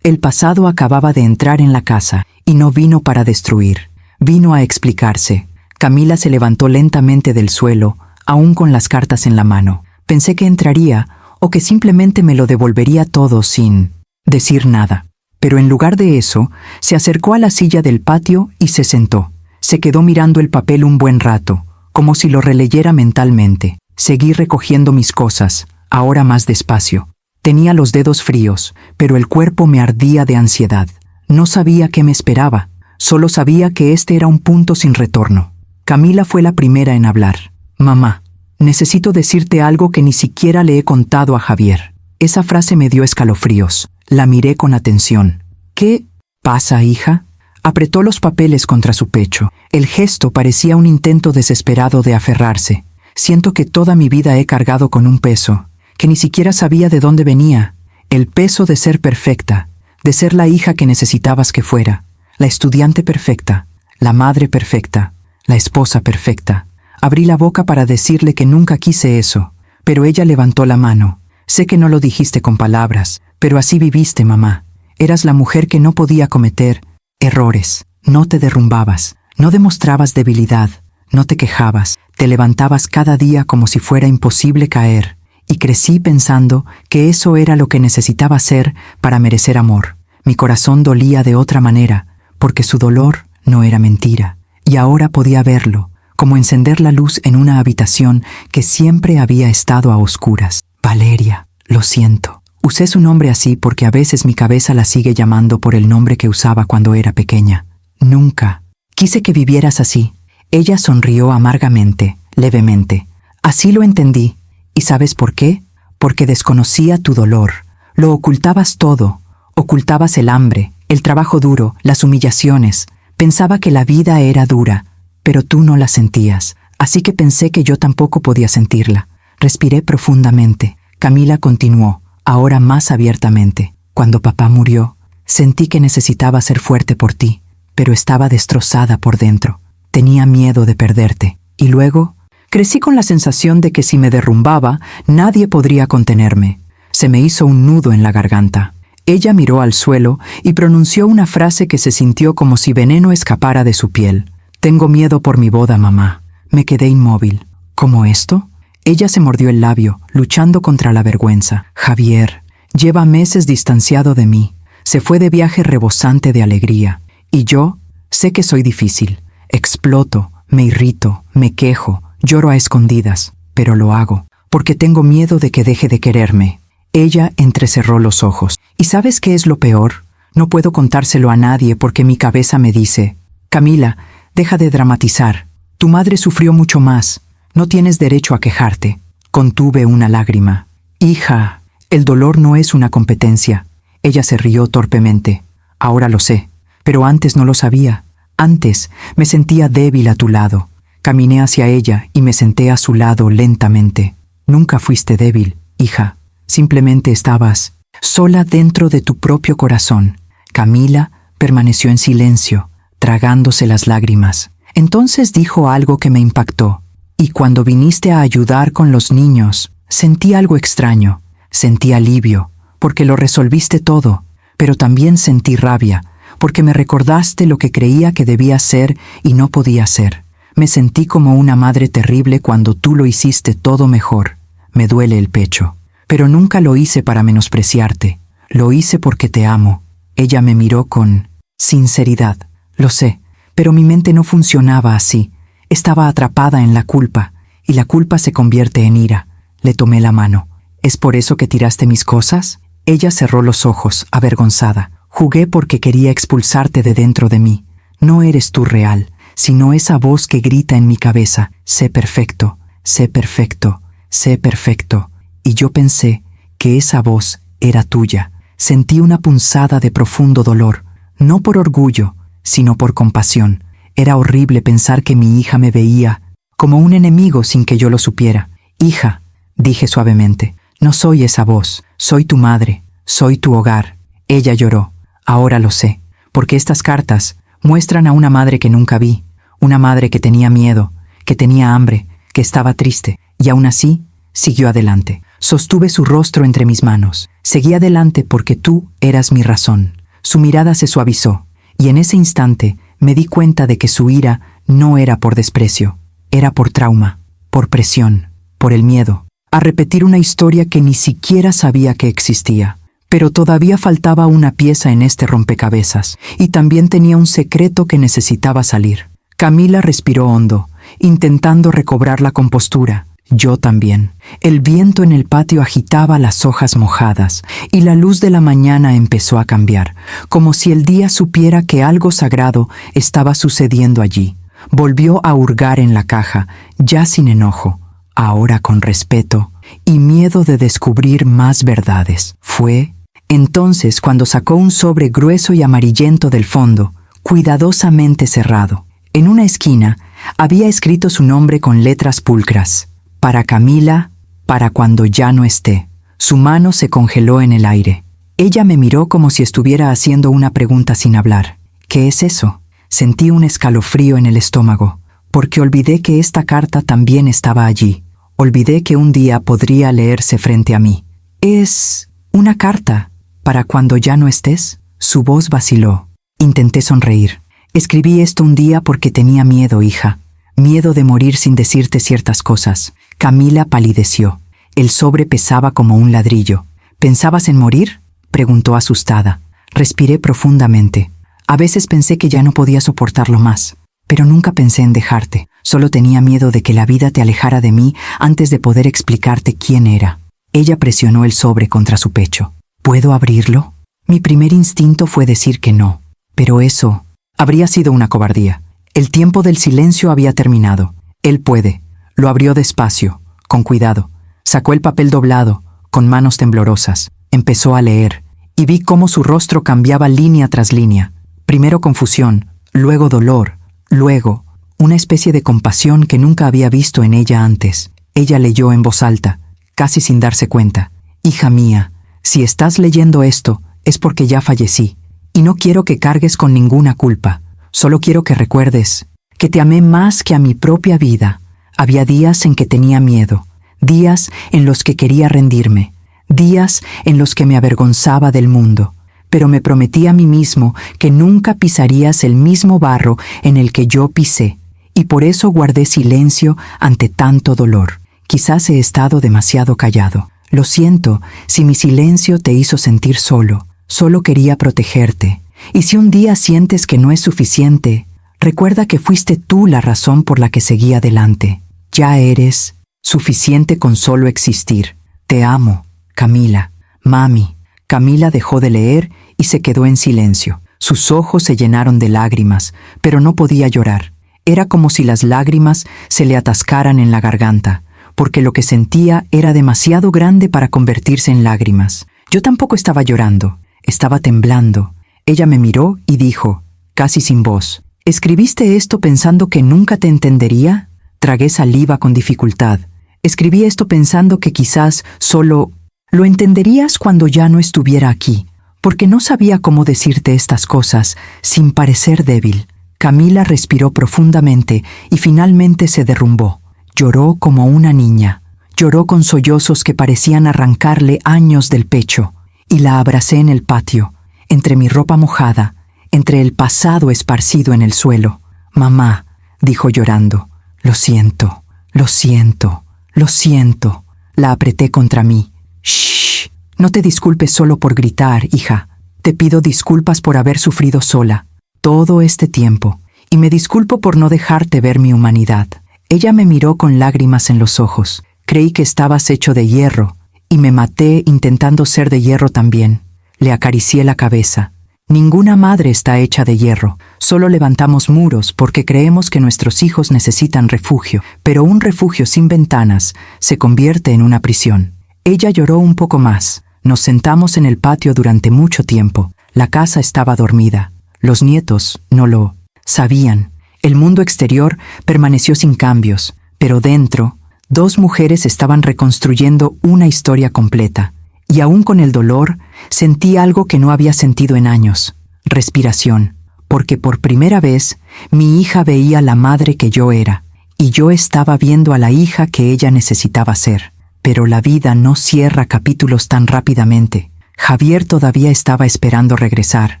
acababa de entrar en la casa y no vino para destruir. Vino a explicarse. Camila se levantó lentamente del suelo, aún con las cartas en la mano. Pensé que entraría o que simplemente me lo devolvería todo sin decir nada. Pero en lugar de eso, se acercó a la silla del patio y se sentó. Se quedó mirando el papel un buen rato, como si lo releyera mentalmente. Seguí recogiendo mis cosas, ahora más despacio. Tenía los dedos fríos, pero el cuerpo me ardía de ansiedad. No sabía qué me esperaba, solo sabía que este era un punto sin retorno. Camila fue la primera en hablar. Mamá, necesito decirte algo que ni siquiera le he contado a Javier. Esa frase me dio escalofríos. La miré con atención. ¿Qué pasa, hija? Apretó los papeles contra su pecho. El gesto parecía un intento desesperado de aferrarse. Siento que toda mi vida he cargado con un peso, que ni siquiera sabía de dónde venía. El peso de ser perfecta, de ser la hija que necesitabas que fuera, la estudiante perfecta, la madre perfecta, la esposa perfecta. Abrí la boca para decirle que nunca quise eso, pero ella levantó la mano. Sé que no lo dijiste con palabras, pero así viviste, mamá. Eras la mujer que no podía cometer errores. No te derrumbabas, no demostrabas debilidad, no te quejabas, te levantabas cada día como si fuera imposible caer. Y crecí pensando que eso era lo que necesitaba ser para merecer amor. Mi corazón dolía de otra manera, porque su dolor no era mentira. Y ahora podía verlo, como encender la luz en una habitación que siempre había estado a oscuras. Valeria, lo siento. Usé su nombre así porque a veces mi cabeza la sigue llamando por el nombre que usaba cuando era pequeña. Nunca. Quise que vivieras así. Ella sonrió amargamente, levemente. Así lo entendí. ¿Y sabes por qué? Porque desconocía tu dolor. Lo ocultabas todo. Ocultabas el hambre, el trabajo duro, las humillaciones. Pensaba que la vida era dura, pero tú no la sentías. Así que pensé que yo tampoco podía sentirla. Respiré profundamente. Camila continuó, ahora más abiertamente. Cuando papá murió, sentí que necesitaba ser fuerte por ti, pero estaba destrozada por dentro. Tenía miedo de perderte. Y luego, crecí con la sensación de que si me derrumbaba, nadie podría contenerme. Se me hizo un nudo en la garganta. Ella miró al suelo y pronunció una frase que se sintió como si veneno escapara de su piel. Tengo miedo por mi boda, mamá. Me quedé inmóvil. ¿Cómo esto? Ella se mordió el labio, luchando contra la vergüenza. Javier, lleva meses distanciado de mí. Se fue de viaje rebosante de alegría. Y yo sé que soy difícil. Exploto, me irrito, me quejo, lloro a escondidas. Pero lo hago, porque tengo miedo de que deje de quererme. Ella entrecerró los ojos. ¿Y sabes qué es lo peor? No puedo contárselo a nadie porque mi cabeza me dice, Camila, deja de dramatizar. Tu madre sufrió mucho más. No tienes derecho a quejarte. Contuve una lágrima. Hija, el dolor no es una competencia. Ella se rió torpemente. Ahora lo sé, pero antes no lo sabía. Antes me sentía débil a tu lado. Caminé hacia ella y me senté a su lado lentamente. Nunca fuiste débil, hija. Simplemente estabas sola dentro de tu propio corazón. Camila permaneció en silencio, tragándose las lágrimas. Entonces dijo algo que me impactó. Y cuando viniste a ayudar con los niños, sentí algo extraño. Sentí alivio, porque lo resolviste todo. Pero también sentí rabia, porque me recordaste lo que creía que debía ser y no podía ser. Me sentí como una madre terrible cuando tú lo hiciste todo mejor. Me duele el pecho. Pero nunca lo hice para menospreciarte. Lo hice porque te amo. Ella me miró con sinceridad. Lo sé, pero mi mente no funcionaba así. Estaba atrapada en la culpa, y la culpa se convierte en ira. Le tomé la mano. ¿Es por eso que tiraste mis cosas? Ella cerró los ojos, avergonzada. Jugué porque quería expulsarte de dentro de mí. No eres tú real, sino esa voz que grita en mi cabeza: sé perfecto, sé perfecto, sé perfecto. Y yo pensé que esa voz era tuya. Sentí una punzada de profundo dolor, no por orgullo, sino por compasión. Era horrible pensar que mi hija me veía como un enemigo sin que yo lo supiera. Hija, dije suavemente, no soy esa voz, soy tu madre, soy tu hogar. Ella lloró. Ahora lo sé, porque estas cartas muestran a una madre que nunca vi, una madre que tenía miedo, que tenía hambre, que estaba triste, y aún así siguió adelante. Sostuve su rostro entre mis manos. Seguí adelante porque tú eras mi razón. Su mirada se suavizó, y en ese instante me di cuenta de que su ira no era por desprecio, era por trauma, por presión, por el miedo, a repetir una historia que ni siquiera sabía que existía. Pero todavía faltaba una pieza en este rompecabezas, y también tenía un secreto que necesitaba salir. Camila respiró hondo, intentando recobrar la compostura. Yo también. El viento en el patio agitaba las hojas mojadas, y la luz de la mañana empezó a cambiar, como si el día supiera que algo sagrado estaba sucediendo allí. Volvió a hurgar en la caja, ya sin enojo, ahora con respeto y miedo de descubrir más verdades. Fue entonces cuando sacó un sobre grueso y amarillento del fondo, cuidadosamente cerrado. En una esquina había escrito su nombre con letras pulcras: para Camila, para cuando ya no esté. Su mano se congeló en el aire. Ella me miró como si estuviera haciendo una pregunta sin hablar. ¿Qué es eso? Sentí un escalofrío en el estómago, porque olvidé que esta carta también estaba allí. Olvidé que un día podría leerse frente a mí. ¿Es una carta para cuando ya no estés? Su voz vaciló. Intenté sonreír. Escribí esto un día porque tenía miedo, hija. Miedo de morir sin decirte ciertas cosas. Camila palideció. El sobre pesaba como un ladrillo. ¿Pensabas en morir?, preguntó asustada. Respiré profundamente. A veces pensé que ya no podía soportarlo más, pero nunca pensé en dejarte. Solo tenía miedo de que la vida te alejara de mí antes de poder explicarte quién era. Ella presionó el sobre contra su pecho. ¿Puedo abrirlo? Mi primer instinto fue decir que no, pero eso habría sido una cobardía. El tiempo del silencio había terminado. Él puede. Lo abrió despacio, con cuidado. Sacó el papel doblado, con manos temblorosas. Empezó a leer, y vi cómo su rostro cambiaba línea tras línea. Primero confusión, luego dolor, luego una especie de compasión que nunca había visto en ella antes. Ella leyó en voz alta, casi sin darse cuenta: hija mía, si estás leyendo esto, es porque ya fallecí, y no quiero que cargues con ninguna culpa. Solo quiero que recuerdes que te amé más que a mi propia vida. Había días en que tenía miedo, días en los que quería rendirme, días en los que me avergonzaba del mundo, pero me prometí a mí mismo que nunca pisarías el mismo barro en el que yo pisé, y por eso guardé silencio ante tanto dolor. Quizás he estado demasiado callado. Lo siento si mi silencio te hizo sentir solo. Solo quería protegerte. Y si un día sientes que no es suficiente, recuerda que fuiste tú la razón por la que seguí adelante. Ya eres suficiente con solo existir. Te amo, Camila. Mami. Camila dejó de leer y se quedó en silencio. Sus ojos se llenaron de lágrimas, pero no podía llorar. Era como si las lágrimas se le atascaran en la garganta, porque lo que sentía era demasiado grande para convertirse en lágrimas. Yo tampoco estaba llorando, estaba temblando. Ella me miró y dijo, casi sin voz: ¿escribiste esto pensando que nunca te entendería? Tragué saliva con dificultad. Escribí esto pensando que quizás solo lo entenderías cuando ya no estuviera aquí, porque no sabía cómo decirte estas cosas sin parecer débil. Camila respiró profundamente y finalmente se derrumbó. Lloró como una niña. Lloró con sollozos que parecían arrancarle años del pecho. Y la abracé en el patio, entre mi ropa mojada, entre el pasado esparcido en el suelo. Mamá, dijo llorando, lo siento, lo siento, lo siento. La apreté contra mí. Shh, no te disculpes solo por gritar, hija. Te pido disculpas por haber sufrido sola todo este tiempo, y me disculpo por no dejarte ver mi humanidad. Ella me miró con lágrimas en los ojos. Creí que estabas hecho de hierro, y me maté intentando ser de hierro también. Le acaricié la cabeza. Ninguna madre está hecha de hierro. Solo levantamos muros porque creemos que nuestros hijos necesitan refugio, pero un refugio sin ventanas se convierte en una prisión. Ella lloró un poco más. Nos sentamos en el patio durante mucho tiempo. La casa estaba dormida. Los nietos no lo sabían. El mundo exterior permaneció sin cambios, pero dentro, 2 mujeres estaban reconstruyendo una historia completa. Y aún con el dolor, sentí algo que no había sentido en años. Respiración. Porque por primera vez, mi hija veía la madre que yo era, y yo estaba viendo a la hija que ella necesitaba ser. Pero la vida no cierra capítulos tan rápidamente. Javier todavía estaba esperando regresar.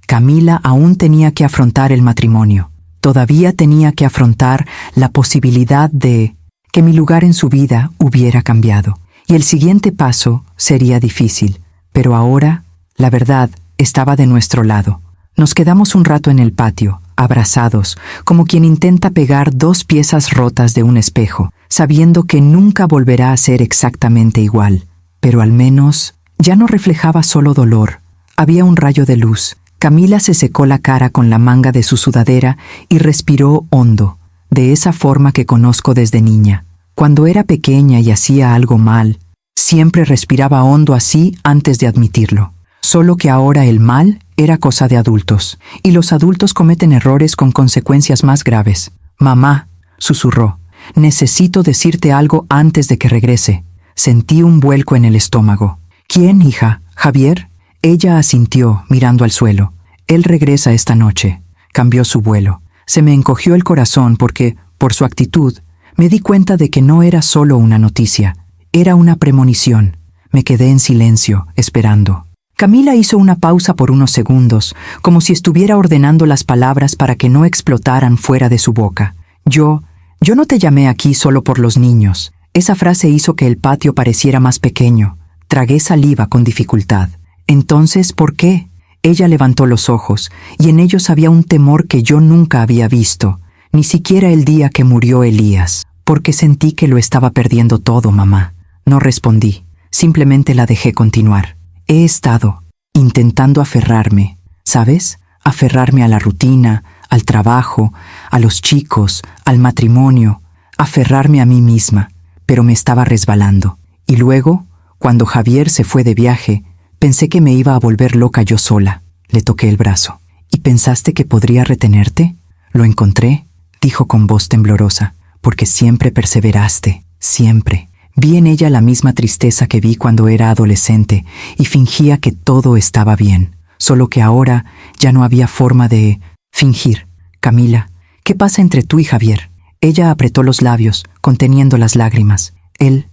Camila aún tenía que afrontar el matrimonio. Todavía tenía que afrontar la posibilidad de que mi lugar en su vida hubiera cambiado. Y el siguiente paso sería difícil. Pero ahora, la verdad, estaba de nuestro lado. Nos quedamos un rato en el patio, abrazados, como quien intenta pegar 2 piezas rotas de un espejo, sabiendo que nunca volverá a ser exactamente igual. Pero al menos ya no reflejaba solo dolor. Había un rayo de luz. Camila se secó la cara con la manga de su sudadera y respiró hondo, de esa forma que conozco desde niña. Cuando era pequeña y hacía algo mal, siempre respiraba hondo así antes de admitirlo. Solo que ahora el mal era cosa de adultos, y los adultos cometen errores con consecuencias más graves. «Mamá», susurró, «necesito decirte algo antes de que regrese». Sentí un vuelco en el estómago. «¿Quién, hija? ¿Javier?» Ella asintió, mirando al suelo. «Él regresa esta noche». Cambió su vuelo. Se me encogió el corazón porque, por su actitud, me di cuenta de que no era solo una noticia, era una premonición. Me quedé en silencio, esperando. Camila hizo una pausa por unos segundos, como si estuviera ordenando las palabras para que no explotaran fuera de su boca. Yo no te llamé aquí solo por los niños». Esa frase hizo que el patio pareciera más pequeño. Tragué saliva con dificultad. «Entonces, ¿por qué?» Ella levantó los ojos, y en ellos había un temor que yo nunca había visto, ni siquiera el día que murió Elías. «Porque sentí que lo estaba perdiendo todo, mamá». No respondí, simplemente la dejé continuar. He estado intentando aferrarme, ¿sabes? Aferrarme a la rutina, al trabajo, a los chicos, al matrimonio, aferrarme a mí misma, pero me estaba resbalando. Y luego, cuando Javier se fue de viaje, pensé que me iba a volver loca yo sola. Le toqué el brazo. «¿Y pensaste que podría retenerte?» «Lo encontré», dijo con voz temblorosa, «porque siempre perseveraste, siempre». Vi en ella la misma tristeza que vi cuando era adolescente y fingía que todo estaba bien, solo que ahora ya no había forma de fingir. «Camila, ¿qué pasa entre tú y Javier?» Ella apretó los labios, conteniendo las lágrimas. Él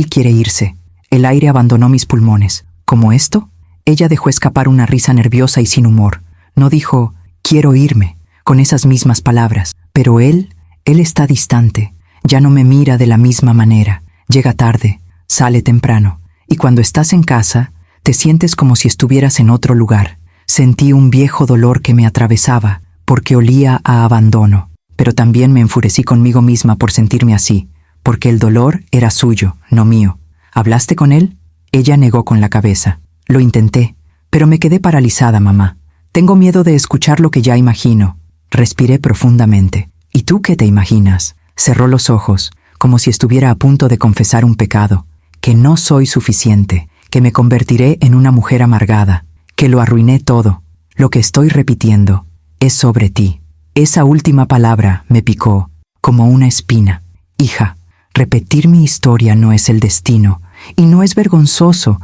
quiere irse». El aire abandonó mis pulmones. «¿Cómo esto?» Ella dejó escapar una risa nerviosa y sin humor. No dijo «quiero irme» con esas mismas palabras, pero él está distante. Ya no me mira de la misma manera. Llega tarde, sale temprano, y cuando estás en casa, te sientes como si estuvieras en otro lugar. Sentí un viejo dolor que me atravesaba, porque olía a abandono, pero también me enfurecí conmigo misma por sentirme así, porque el dolor era suyo, no mío. «¿Hablaste con él?» Ella negó con la cabeza. «Lo intenté, pero me quedé paralizada, mamá. Tengo miedo de escuchar lo que ya imagino». Respiré profundamente. «¿Y tú qué te imaginas?» Cerró los ojos, como si estuviera a punto de confesar un pecado, que no soy suficiente, que me convertiré en una mujer amargada, que lo arruiné todo. Lo que estoy repitiendo es sobre ti. Esa última palabra me picó como una espina. «Hija, repetir mi historia no es el destino, y no es vergonzoso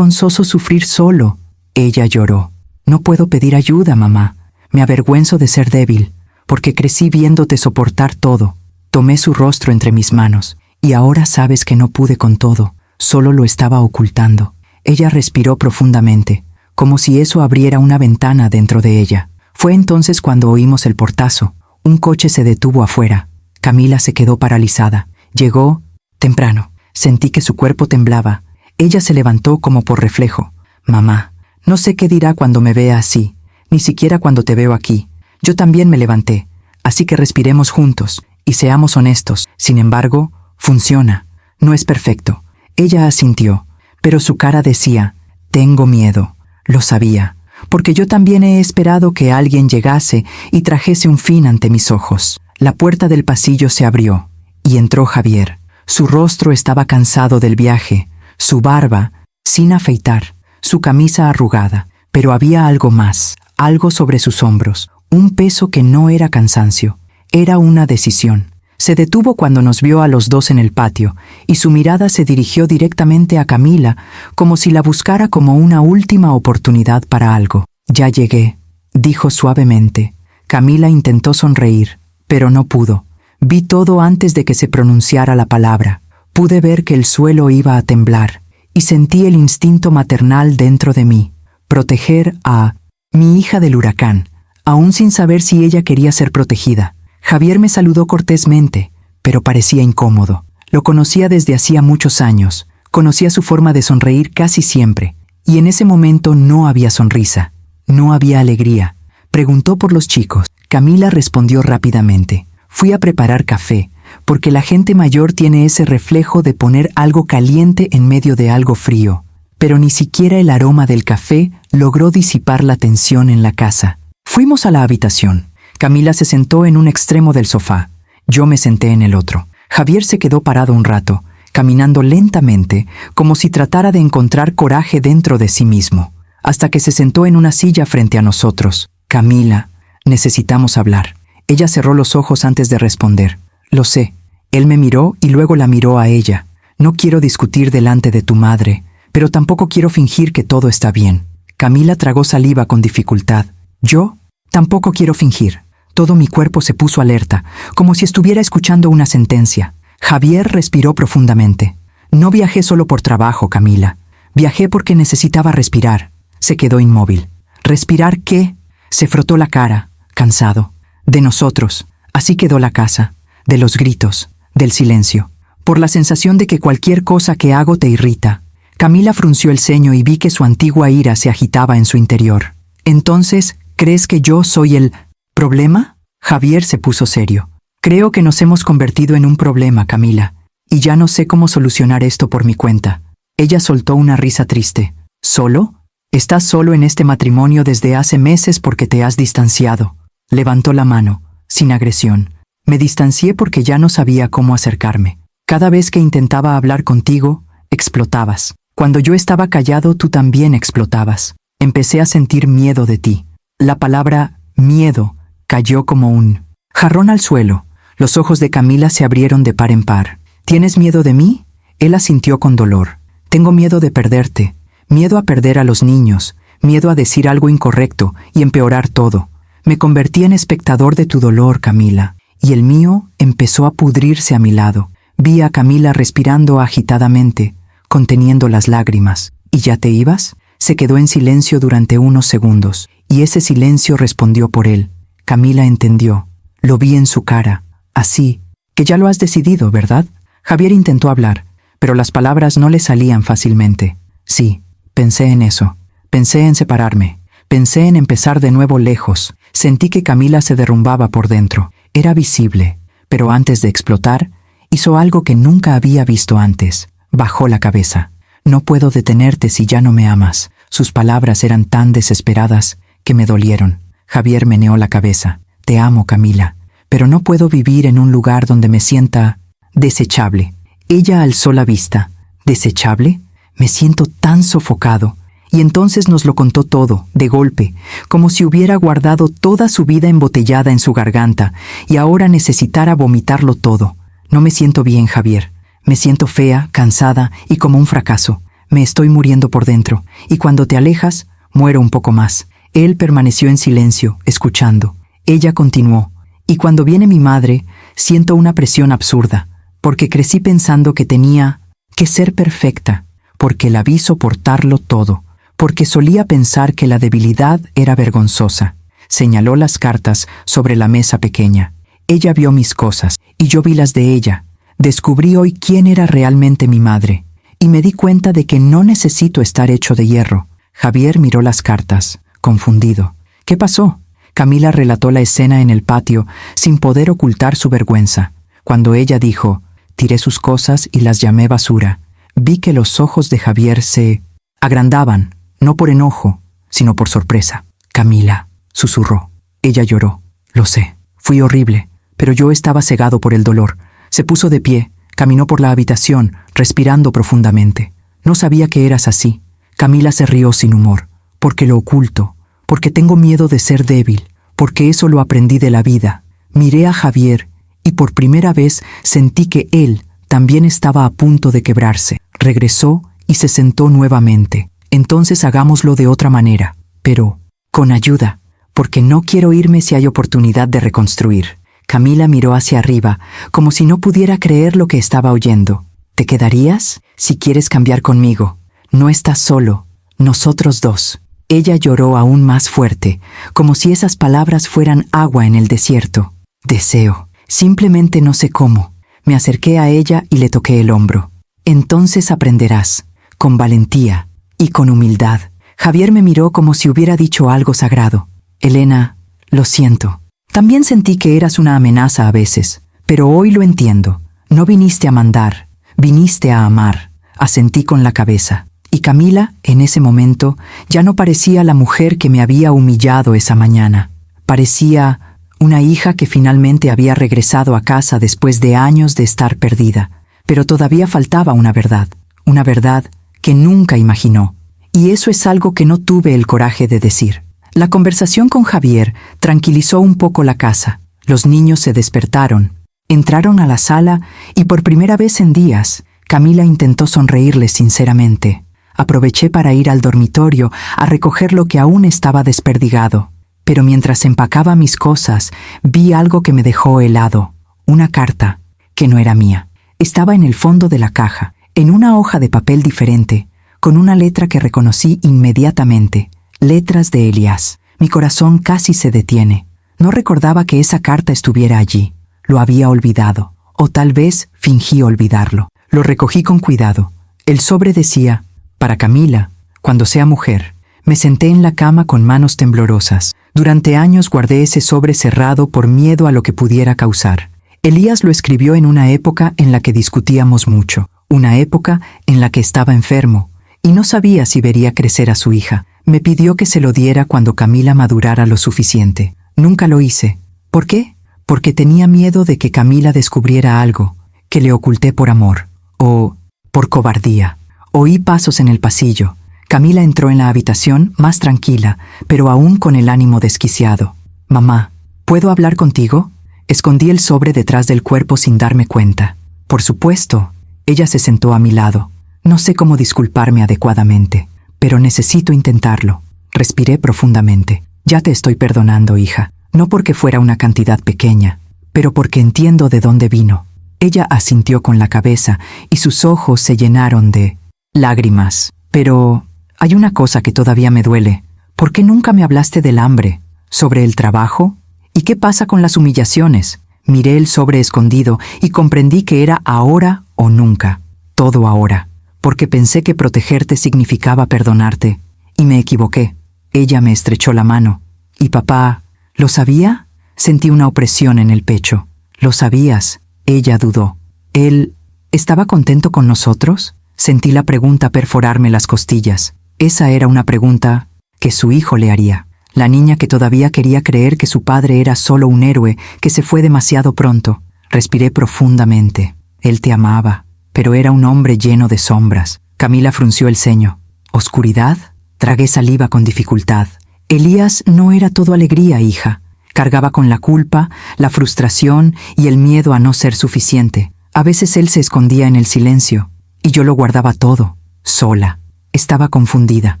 sufrir solo». Ella lloró. «No puedo pedir ayuda, mamá. Me avergüenzo de ser débil, porque crecí viéndote soportar todo». Tomé su rostro entre mis manos, y ahora sabes que no pude con todo, solo lo estaba ocultando. Ella respiró profundamente, como si eso abriera una ventana dentro de ella. Fue entonces cuando oímos el portazo. Un coche se detuvo afuera. Camila se quedó paralizada. Llegó temprano. Sentí que su cuerpo temblaba. Ella se levantó como por reflejo. «Mamá, no sé qué dirá cuando me vea así, ni siquiera cuando te veo aquí». Yo también me levanté, así que respiremos juntos. Y seamos honestos, sin embargo, funciona. No es perfecto. Ella asintió, pero su cara decía, tengo miedo. Lo sabía, porque yo también he esperado que alguien llegase y trajese un fin ante mis ojos. La puerta del pasillo se abrió, y entró Javier. Su rostro estaba cansado del viaje, su barba, sin afeitar, su camisa arrugada, pero había algo más, algo sobre sus hombros, un peso que no era cansancio, era una decisión. Se detuvo cuando nos vio a los dos en el patio, y su mirada se dirigió directamente a Camila, como si la buscara como una última oportunidad para algo. Ya llegué, dijo suavemente. Camila intentó sonreír, pero no pudo. Vi todo antes de que se pronunciara la palabra. Pude ver que el suelo iba a temblar, y sentí el instinto maternal dentro de mí. Proteger a mi hija del huracán, aún sin saber si ella quería ser protegida. Javier me saludó cortésmente, pero parecía incómodo. Lo conocía desde hacía muchos años, conocía su forma de sonreír casi siempre, y en ese momento no había sonrisa, no había alegría. Preguntó por los chicos. Camila respondió rápidamente. Fui a preparar café, porque la gente mayor tiene ese reflejo de poner algo caliente en medio de algo frío. Pero ni siquiera el aroma del café logró disipar la tensión en la casa. Fuimos a la habitación. Camila se sentó en un extremo del sofá. Yo me senté en el otro. Javier se quedó parado un rato, caminando lentamente, como si tratara de encontrar coraje dentro de sí mismo, hasta que se sentó en una silla frente a nosotros. Camila, necesitamos hablar. Ella cerró los ojos antes de responder. Lo sé. Él me miró y luego la miró a ella. No quiero discutir delante de tu madre, pero tampoco quiero fingir que todo está bien. Camila tragó saliva con dificultad. Yo tampoco quiero fingir. Todo mi cuerpo se puso alerta, como si estuviera escuchando una sentencia. Javier respiró profundamente. No viajé solo por trabajo, Camila. Viajé porque necesitaba respirar. Se quedó inmóvil. ¿Respirar qué? Se frotó la cara, cansado. De nosotros. Así quedó la casa. De los gritos. Del silencio. Por la sensación de que cualquier cosa que hago te irrita. Camila frunció el ceño y vi que su antigua ira se agitaba en su interior. Entonces, ¿crees que yo soy el problema? Javier se puso serio. Creo que nos hemos convertido en un problema, Camila, y ya no sé cómo solucionar esto por mi cuenta. Ella soltó una risa triste. ¿Solo? Estás solo en este matrimonio desde hace meses porque te has distanciado. Levantó la mano, sin agresión. Me distancié porque ya no sabía cómo acercarme. Cada vez que intentaba hablar contigo, explotabas. Cuando yo estaba callado, tú también explotabas. Empecé a sentir miedo de ti. La palabra miedo cayó como un jarrón al suelo. Los ojos de Camila se abrieron de par en par. ¿Tienes miedo de mí? Él asintió con dolor. Tengo miedo de perderte. Miedo a perder a los niños. Miedo a decir algo incorrecto y empeorar todo. Me convertí en espectador de tu dolor, Camila, y el mío empezó a pudrirse a mi lado. Vi a Camila respirando agitadamente, conteniendo las lágrimas. ¿Y ya te ibas? Se quedó en silencio durante unos segundos, y ese silencio respondió por él. Camila entendió. Lo vi en su cara. Así, que ya lo has decidido, ¿verdad? Javier intentó hablar, pero las palabras no le salían fácilmente. Sí, pensé en eso. Pensé en separarme. Pensé en empezar de nuevo lejos. Sentí que Camila se derrumbaba por dentro. Era visible, pero antes de explotar, hizo algo que nunca había visto antes. Bajó la cabeza. No puedo detenerte si ya no me amas. Sus palabras eran tan desesperadas que me dolieron. Javier meneó la cabeza. Te amo, Camila, pero no puedo vivir en un lugar donde me sienta desechable. Ella alzó la vista. ¿Desechable? Me siento tan sofocado. Y entonces nos lo contó todo, de golpe, como si hubiera guardado toda su vida embotellada en su garganta y ahora necesitara vomitarlo todo. No me siento bien, Javier. Me siento fea, cansada y como un fracaso. Me estoy muriendo por dentro, y cuando te alejas, muero un poco más. Él permaneció en silencio, escuchando. Ella continuó. Y cuando viene mi madre, siento una presión absurda, porque crecí pensando que tenía que ser perfecta, porque la vi soportarlo todo, porque solía pensar que la debilidad era vergonzosa. Señaló las cartas sobre la mesa pequeña. Ella vio mis cosas, y yo vi las de ella. Descubrí hoy quién era realmente mi madre, y me di cuenta de que no necesito estar hecho de hierro. Javier miró las cartas, confundido. ¿Qué pasó? Camila relató la escena en el patio sin poder ocultar su vergüenza. Cuando ella dijo, tiré sus cosas y las llamé basura, vi que los ojos de Javier se agrandaban, no por enojo, sino por sorpresa. Camila, susurró. Ella lloró. Lo sé, fui horrible, pero yo estaba cegado por el dolor. Se puso de pie, caminó por la habitación, respirando profundamente. No sabía que eras así. Camila se rió sin humor. Porque lo oculto, porque tengo miedo de ser débil, porque eso lo aprendí de la vida. Miré a Javier y por primera vez sentí que él también estaba a punto de quebrarse. Regresó y se sentó nuevamente. Entonces hagámoslo de otra manera, pero con ayuda, porque no quiero irme si hay oportunidad de reconstruir. Camila miró hacia arriba, como si no pudiera creer lo que estaba oyendo. ¿Te quedarías? Si quieres cambiar conmigo. No estás solo, nosotros dos. Ella lloró aún más fuerte, como si esas palabras fueran agua en el desierto. Deseo. Simplemente no sé cómo. Me acerqué a ella y le toqué el hombro. Entonces aprenderás, con valentía y con humildad. Javier me miró como si hubiera dicho algo sagrado. Elena, lo siento. También sentí que eras una amenaza a veces, pero hoy lo entiendo. No viniste a mandar, viniste a amar. Asentí con la cabeza. Y Camila, en ese momento, ya no parecía la mujer que me había humillado esa mañana. Parecía una hija que finalmente había regresado a casa después de años de estar perdida. Pero todavía faltaba una verdad que nunca imaginó. Y eso es algo que no tuve el coraje de decir. La conversación con Javier tranquilizó un poco la casa. Los niños se despertaron, entraron a la sala y por primera vez en días, Camila intentó sonreírles sinceramente. Aproveché para ir al dormitorio a recoger lo que aún estaba desperdigado. Pero mientras empacaba mis cosas, vi algo que me dejó helado. Una carta, que no era mía. Estaba en el fondo de la caja, en una hoja de papel diferente, con una letra que reconocí inmediatamente. Letras de Elías. Mi corazón casi se detiene. No recordaba que esa carta estuviera allí. Lo había olvidado. O tal vez fingí olvidarlo. Lo recogí con cuidado. El sobre decía, para Camila, cuando sea mujer. Me senté en la cama con manos temblorosas. Durante años guardé ese sobre cerrado por miedo a lo que pudiera causar. Elías lo escribió en una época en la que discutíamos mucho. Una época en la que estaba enfermo. Y no sabía si vería crecer a su hija. Me pidió que se lo diera cuando Camila madurara lo suficiente. Nunca lo hice. ¿Por qué? Porque tenía miedo de que Camila descubriera algo que le oculté por amor. O por cobardía. Oí pasos en el pasillo. Camila entró en la habitación más tranquila, pero aún con el ánimo desquiciado. «Mamá, ¿puedo hablar contigo?» Escondí el sobre detrás del cuerpo sin darme cuenta. «Por supuesto». Ella se sentó a mi lado. No sé cómo disculparme adecuadamente, pero necesito intentarlo. Respiré profundamente. «Ya te estoy perdonando, hija. No porque fuera una cantidad pequeña, pero porque entiendo de dónde vino». Ella asintió con la cabeza y sus ojos se llenaron de lágrimas. «Pero hay una cosa que todavía me duele. ¿Por qué nunca me hablaste del hambre? ¿Sobre el trabajo? ¿Y qué pasa con las humillaciones?» Miré el sobre escondido y comprendí que era ahora o nunca. Todo ahora. Porque pensé que protegerte significaba perdonarte. Y me equivoqué. Ella me estrechó la mano. ¿Y papá? ¿Lo sabía? Sentí una opresión en el pecho. «¿Lo sabías?» Ella dudó. «¿Él estaba contento con nosotros?» Sentí la pregunta perforarme las costillas. Esa era una pregunta que su hijo le haría. La niña que todavía quería creer que su padre era solo un héroe que se fue demasiado pronto. Respiré profundamente. Él te amaba, pero era un hombre lleno de sombras. Camila frunció el ceño. ¿Oscuridad? Tragué saliva con dificultad. Elías no era todo alegría, hija. Cargaba con la culpa, la frustración y el miedo a no ser suficiente. A veces él se escondía en el silencio, y yo lo guardaba todo, sola. Estaba confundida.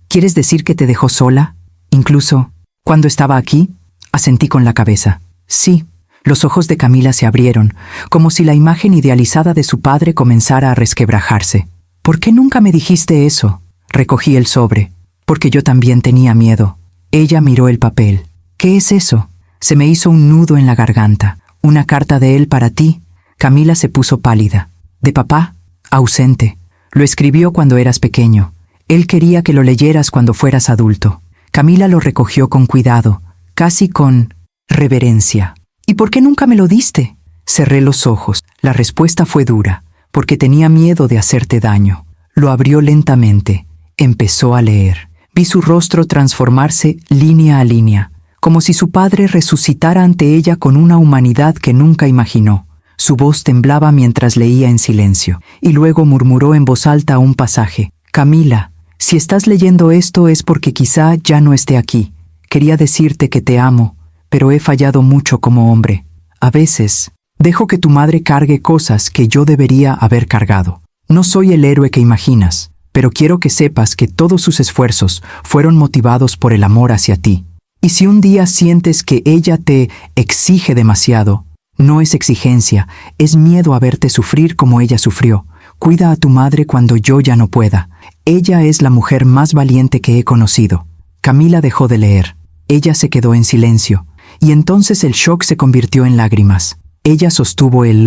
¿Quieres decir que te dejó sola? Incluso, cuando estaba aquí, asentí con la cabeza. Sí. Los ojos de Camila se abrieron, como si la imagen idealizada de su padre comenzara a resquebrajarse. ¿Por qué nunca me dijiste eso? Recogí el sobre. Porque yo también tenía miedo. Ella miró el papel. ¿Qué es eso? Se me hizo un nudo en la garganta. Una carta de él para ti. Camila se puso pálida. ¿De papá? Ausente. Lo escribió cuando eras pequeño. Él quería que lo leyeras cuando fueras adulto. Camila lo recogió con cuidado. casi con reverencia. ¿Y por qué nunca me lo diste? Cerré los ojos. La respuesta fue dura, porque tenía miedo de hacerte daño. Lo abrió lentamente. Empezó a leer. Vi su rostro transformarse línea a línea, como si su padre resucitara ante ella con una humanidad que nunca imaginó. Su voz temblaba mientras leía en silencio, y luego murmuró en voz alta un pasaje. Camila, si estás leyendo esto es porque quizá ya no esté aquí. Quería decirte que te amo, pero he fallado mucho como hombre. A veces, dejo que tu madre cargue cosas que yo debería haber cargado. No soy el héroe que imaginas, pero quiero que sepas que todos sus esfuerzos fueron motivados por el amor hacia ti. Y si un día sientes que ella te exige demasiado, no es exigencia, es miedo a verte sufrir como ella sufrió. Cuida a tu madre cuando yo ya no pueda. Ella es la mujer más valiente que he conocido. Camila dejó de leer. Ella se quedó en silencio, y entonces el shock se convirtió en lágrimas. Ella sostuvo el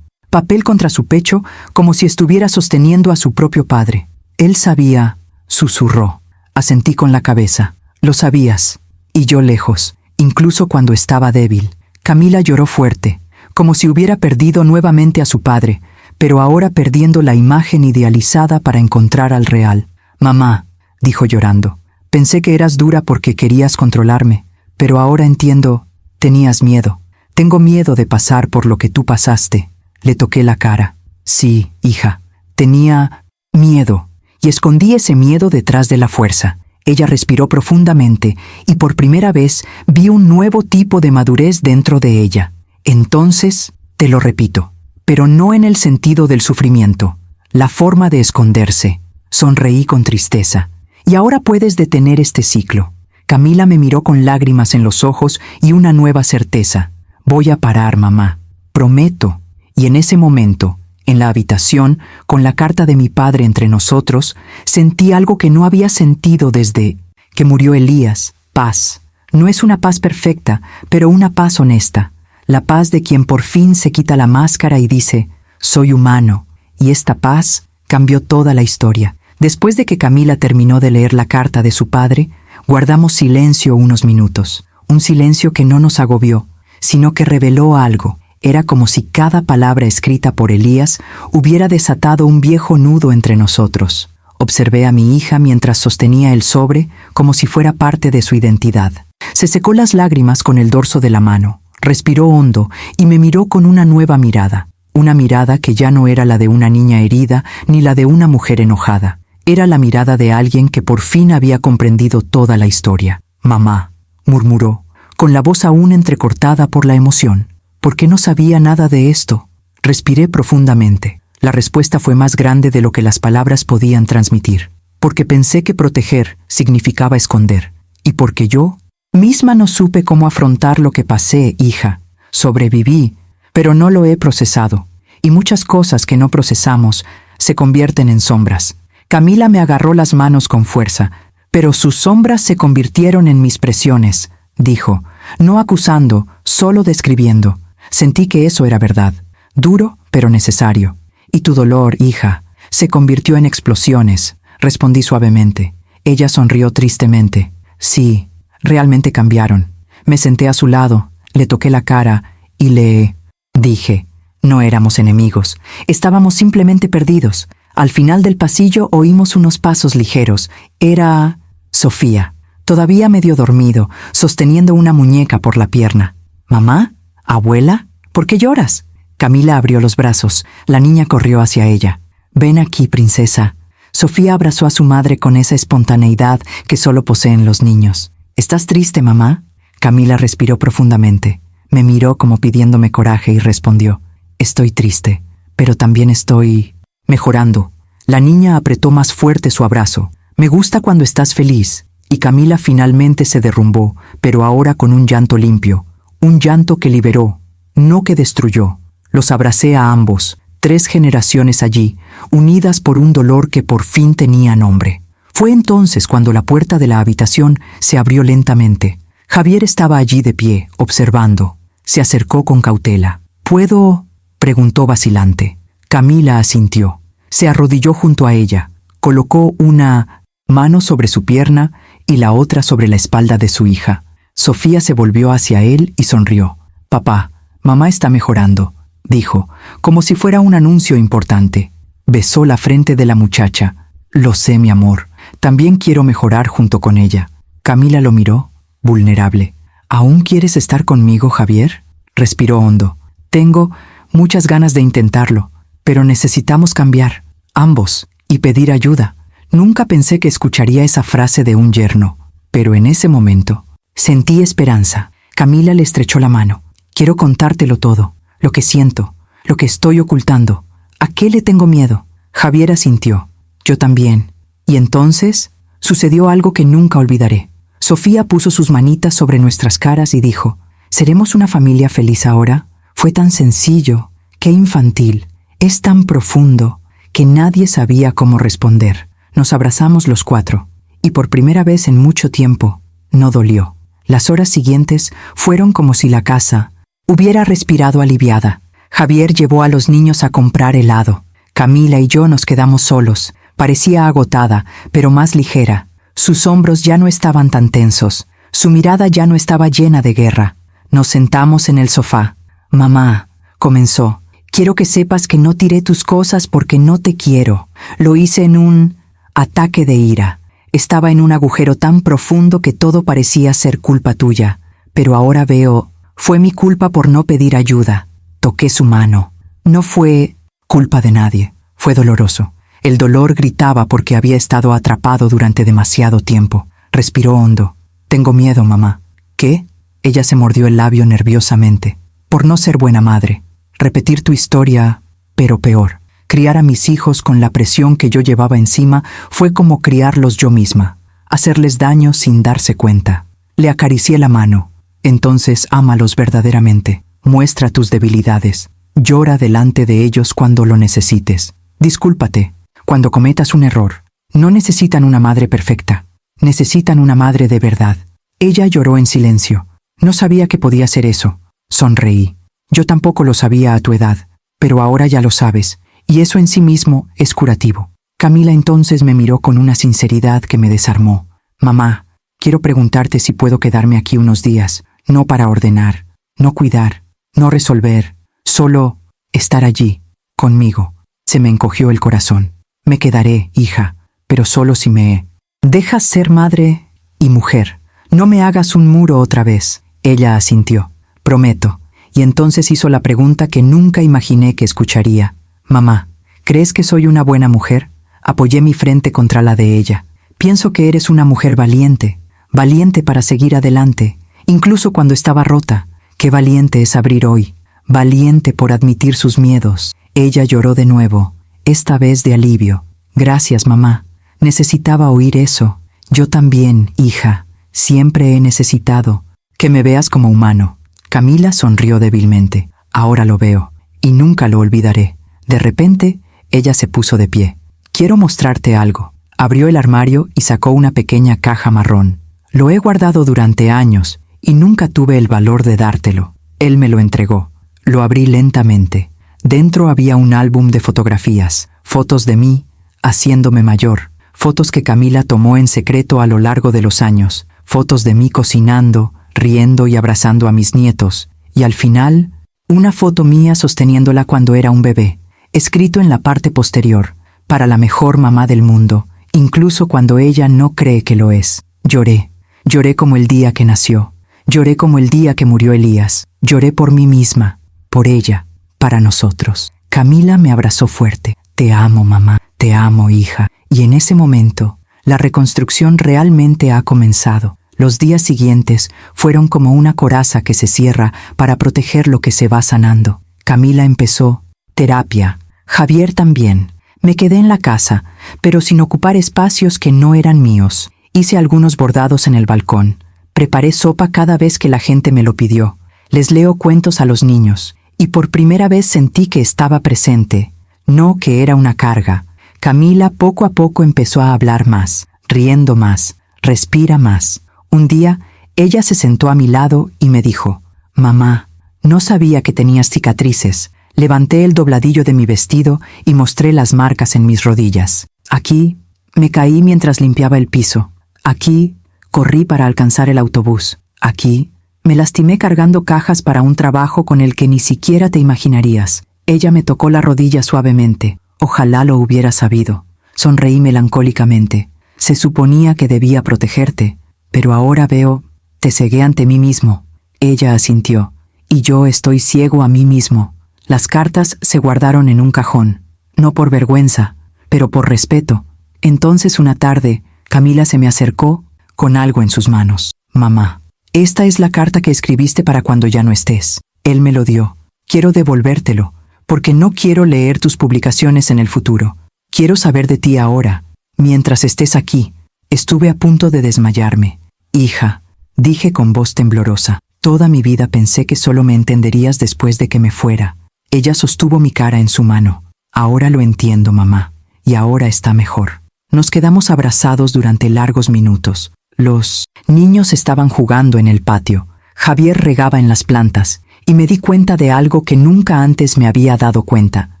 papel contra su pecho como si estuviera sosteniendo a su propio padre. Él sabía, susurró. Asentí con la cabeza. Lo sabías. Y yo lejos, incluso cuando estaba débil. Camila lloró fuerte, como si hubiera perdido nuevamente a su padre, pero ahora perdiendo la imagen idealizada para encontrar al real. Mamá, dijo llorando, pensé que eras dura porque querías controlarme, pero ahora entiendo, tenías miedo. Tengo miedo de pasar por lo que tú pasaste. Le toqué la cara. Sí, hija, tenía miedo, y escondí ese miedo detrás de la fuerza. Ella respiró profundamente y por primera vez vi un nuevo tipo de madurez dentro de ella. Entonces, te lo repito, pero no en el sentido del sufrimiento, la forma de esconderse. Sonreí con tristeza. Y ahora puedes detener este ciclo. Camila me miró con lágrimas en los ojos y una nueva certeza. Voy a parar, mamá. Prometo. Y en ese momento, en la habitación, con la carta de mi padre entre nosotros, sentí algo que no había sentido desde que murió Elías. Paz. No es una paz perfecta, pero una paz honesta. La paz de quien por fin se quita la máscara y dice, soy humano. Y esta paz cambió toda la historia. Después de que Camila terminó de leer la carta de su padre, guardamos silencio unos minutos. Un silencio que no nos agobió, sino que reveló algo. Era como si cada palabra escrita por Elías hubiera desatado un viejo nudo entre nosotros. Observé a mi hija mientras sostenía el sobre como si fuera parte de su identidad. Se secó las lágrimas con el dorso de la mano, respiró hondo y me miró con una nueva mirada. Una mirada que ya no era la de una niña herida ni la de una mujer enojada. Era la mirada de alguien que por fin había comprendido toda la historia. Mamá, murmuró, con la voz aún entrecortada por la emoción. ¿Por qué no sabía nada de esto? Respiré profundamente. La respuesta fue más grande de lo que las palabras podían transmitir. Porque pensé que proteger significaba esconder. Y porque yo misma no supe cómo afrontar lo que pasé, hija. Sobreviví, pero no lo he procesado. Y muchas cosas que no procesamos se convierten en sombras. Camila me agarró las manos con fuerza, pero sus sombras se convirtieron en mis presiones, dijo, no acusando, solo describiendo. Sentí que eso era verdad, duro pero necesario. Y tu dolor, hija, se convirtió en explosiones, respondí suavemente. Ella sonrió tristemente. Sí, realmente cambiaron. Me senté a su lado, le toqué la cara y le dije, no éramos enemigos, estábamos simplemente perdidos. Al final del pasillo oímos unos pasos ligeros. Era Sofía, todavía medio dormido, sosteniendo una muñeca por la pierna. ¿Mamá? ¿Abuela? ¿Por qué lloras? Camila abrió los brazos. La niña corrió hacia ella. Ven aquí, princesa. Sofía abrazó a su madre con esa espontaneidad que solo poseen los niños. ¿Estás triste, mamá? Camila respiró profundamente. Me miró como pidiéndome coraje y respondió. Estoy triste, pero también estoy mejorando. La niña apretó más fuerte su abrazo. Me gusta cuando estás feliz. Y Camila finalmente se derrumbó, pero ahora con un llanto limpio. Un llanto que liberó, no que destruyó. Los abracé a ambos, 3 generaciones allí, unidas por un dolor que por fin tenía nombre. Fue entonces cuando la puerta de la habitación se abrió lentamente. Javier estaba allí de pie, observando. Se acercó con cautela. ¿Puedo? Preguntó vacilante. Camila asintió. Se arrodilló junto a ella, colocó una mano sobre su pierna y la otra sobre la espalda de su hija. Sofía se volvió hacia él y sonrió. «Papá, mamá está mejorando», dijo, como si fuera un anuncio importante. Besó la frente de la muchacha. «Lo sé, mi amor. También quiero mejorar junto con ella». Camila lo miró, vulnerable. «¿Aún quieres estar conmigo, Javier?». Respiró hondo. «Tengo muchas ganas de intentarlo, pero necesitamos cambiar, ambos, y pedir ayuda». Nunca pensé que escucharía esa frase de un yerno, pero en ese momento sentí esperanza. Camila le estrechó la mano. «Quiero contártelo todo, lo que siento, lo que estoy ocultando. ¿A qué le tengo miedo?». Javier asintió. «Yo también». Y entonces sucedió algo que nunca olvidaré. Sofía puso sus manitas sobre nuestras caras y dijo: «¿Seremos una familia feliz ahora?». Fue tan sencillo, qué infantil, es tan profundo, que nadie sabía cómo responder. Nos abrazamos los cuatro, y por primera vez en mucho tiempo, no dolió. Las horas siguientes fueron como si la casa hubiera respirado aliviada. Javier llevó a los niños a comprar helado. Camila y yo nos quedamos solos. Parecía agotada, pero más ligera. Sus hombros ya no estaban tan tensos. Su mirada ya no estaba llena de guerra. Nos sentamos en el sofá. «Mamá», comenzó, «quiero que sepas que no tiré tus cosas porque no te quiero. Lo hice en un ataque de ira. Estaba en un agujero tan profundo que todo parecía ser culpa tuya. Pero ahora veo, fue mi culpa por no pedir ayuda». Toqué su mano. No fue culpa de nadie. Fue doloroso. El dolor gritaba porque había estado atrapado durante demasiado tiempo. Respiró hondo. «Tengo miedo, mamá». «¿Qué?». Ella se mordió el labio nerviosamente. «Por no ser buena madre. Repetir tu historia, pero peor. Criar a mis hijos con la presión que yo llevaba encima fue como criarlos yo misma. Hacerles daño sin darse cuenta». Le acaricié la mano. «Entonces ámalos verdaderamente. Muestra tus debilidades. Llora delante de ellos cuando lo necesites. Discúlpate cuando cometas un error. No necesitan una madre perfecta. Necesitan una madre de verdad». Ella lloró en silencio. No sabía que podía ser eso. Sonreí. «Yo tampoco lo sabía a tu edad, pero ahora ya lo sabes, y eso en sí mismo es curativo». Camila entonces me miró con una sinceridad que me desarmó. «Mamá, quiero preguntarte si puedo quedarme aquí unos días, no para ordenar, no cuidar, no resolver, solo estar allí, conmigo». Se me encogió el corazón. «Me quedaré, hija, pero solo si me dejas ser madre y mujer. No me hagas un muro otra vez». Ella asintió. «Prometo». Y entonces hizo la pregunta que nunca imaginé que escucharía. «Mamá, ¿crees que soy una buena mujer?». Apoyé mi frente contra la de ella. «Pienso que eres una mujer valiente, valiente para seguir adelante, incluso cuando estaba rota. Qué valiente es abrir hoy, valiente por admitir sus miedos». Ella lloró de nuevo, esta vez de alivio. «Gracias, mamá. Necesitaba oír eso. Yo también, hija. Siempre he necesitado que me veas como humano». Camila sonrió débilmente. «Ahora lo veo, y nunca lo olvidaré». De repente, ella se puso de pie. «Quiero mostrarte algo». Abrió el armario y sacó una pequeña caja marrón. «Lo he guardado durante años, y nunca tuve el valor de dártelo». Él me lo entregó. Lo abrí lentamente. Dentro había un álbum de fotografías, fotos de mí, haciéndome mayor, fotos que Camila tomó en secreto a lo largo de los años, fotos de mí cocinando, riendo y abrazando a mis nietos, y al final, una foto mía sosteniéndola cuando era un bebé, escrito en la parte posterior: «Para la mejor mamá del mundo, incluso cuando ella no cree que lo es». Lloré. Lloré como el día que nació. Lloré como el día que murió Elías. Lloré por mí misma, por ella, para nosotros. Camila me abrazó fuerte. «Te amo, mamá. Te amo, hija». Y en ese momento, la reconstrucción realmente ha comenzado. Los días siguientes fueron como una coraza que se cierra para proteger lo que se va sanando. Camila empezó terapia. Javier también. Me quedé en la casa, pero sin ocupar espacios que no eran míos. Hice algunos bordados en el balcón. Preparé sopa cada vez que la gente me lo pidió. Les leo cuentos a los niños. Y por primera vez sentí que estaba presente, no que era una carga. Camila poco a poco empezó a hablar más, riendo más, respira más. Un día, ella se sentó a mi lado y me dijo: «Mamá, no sabía que tenías cicatrices». Levanté el dobladillo de mi vestido y mostré las marcas en mis rodillas. «Aquí me caí mientras limpiaba el piso. Aquí corrí para alcanzar el autobús. Aquí, me lastimé cargando cajas para un trabajo con el que ni siquiera te imaginarías. Ella me tocó la rodilla suavemente. Ojalá lo hubiera sabido. Sonreí melancólicamente. Se suponía que debía protegerte, pero ahora veo, te cegué ante mí mismo. Ella asintió. Y yo estoy ciego a mí mismo. Las cartas se guardaron en un cajón. No por vergüenza, pero por respeto. Entonces una tarde, Camila se me acercó con algo en sus manos. Mamá, esta es la carta que escribiste para cuando ya no estés. Él me lo dio. Quiero devolvértelo, porque no quiero leer tus publicaciones en el futuro. Quiero saber de ti ahora. Mientras estés aquí, estuve a punto de desmayarme. Hija, dije con voz temblorosa, toda mi vida pensé que solo me entenderías después de que me fuera. Ella sostuvo mi cara en su mano. Ahora lo entiendo, mamá, y ahora está mejor. Nos quedamos abrazados durante largos minutos. Los niños estaban jugando en el patio. Javier regaba en las plantas, y me di cuenta de algo que nunca antes me había dado cuenta.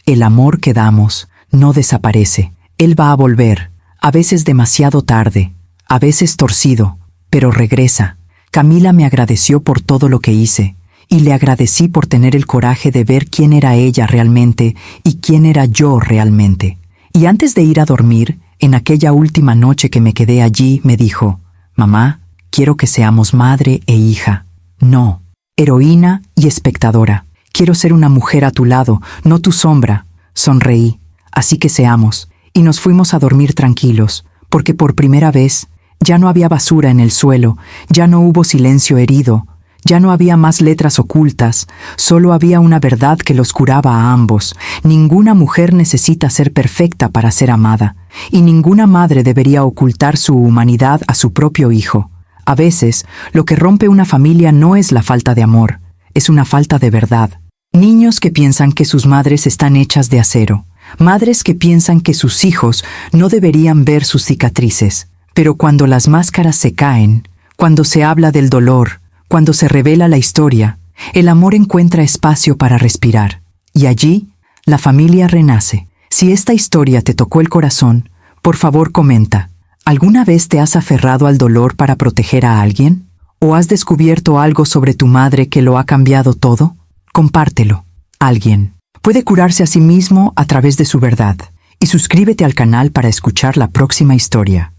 El amor que damos no desaparece. Él va a volver, a veces demasiado tarde, a veces torcido, pero regresa. Camila me agradeció por todo lo que hice, y le agradecí por tener el coraje de ver quién era ella realmente y quién era yo realmente. Y antes de ir a dormir, en aquella última noche que me quedé allí, me dijo, mamá, quiero que seamos madre e hija. No, heroína y espectadora. Quiero ser una mujer a tu lado, no tu sombra. Sonreí. Así que seamos. Y nos fuimos a dormir tranquilos, porque por primera vez ya no había basura en el suelo, ya no hubo silencio herido, ya no había más letras ocultas, solo había una verdad que los curaba a ambos. Ninguna mujer necesita ser perfecta para ser amada, y ninguna madre debería ocultar su humanidad a su propio hijo. A veces, lo que rompe una familia no es la falta de amor, es una falta de verdad. Niños que piensan que sus madres están hechas de acero. Madres que piensan que sus hijos no deberían ver sus cicatrices. Pero cuando las máscaras se caen, cuando se habla del dolor, cuando se revela la historia, el amor encuentra espacio para respirar. Y allí, la familia renace. Si esta historia te tocó el corazón, por favor comenta. ¿Alguna vez te has aferrado al dolor para proteger a alguien? ¿O has descubierto algo sobre tu madre que lo ha cambiado todo? Compártelo. Alguien puede curarse a sí mismo a través de su verdad. Y suscríbete al canal para escuchar la próxima historia.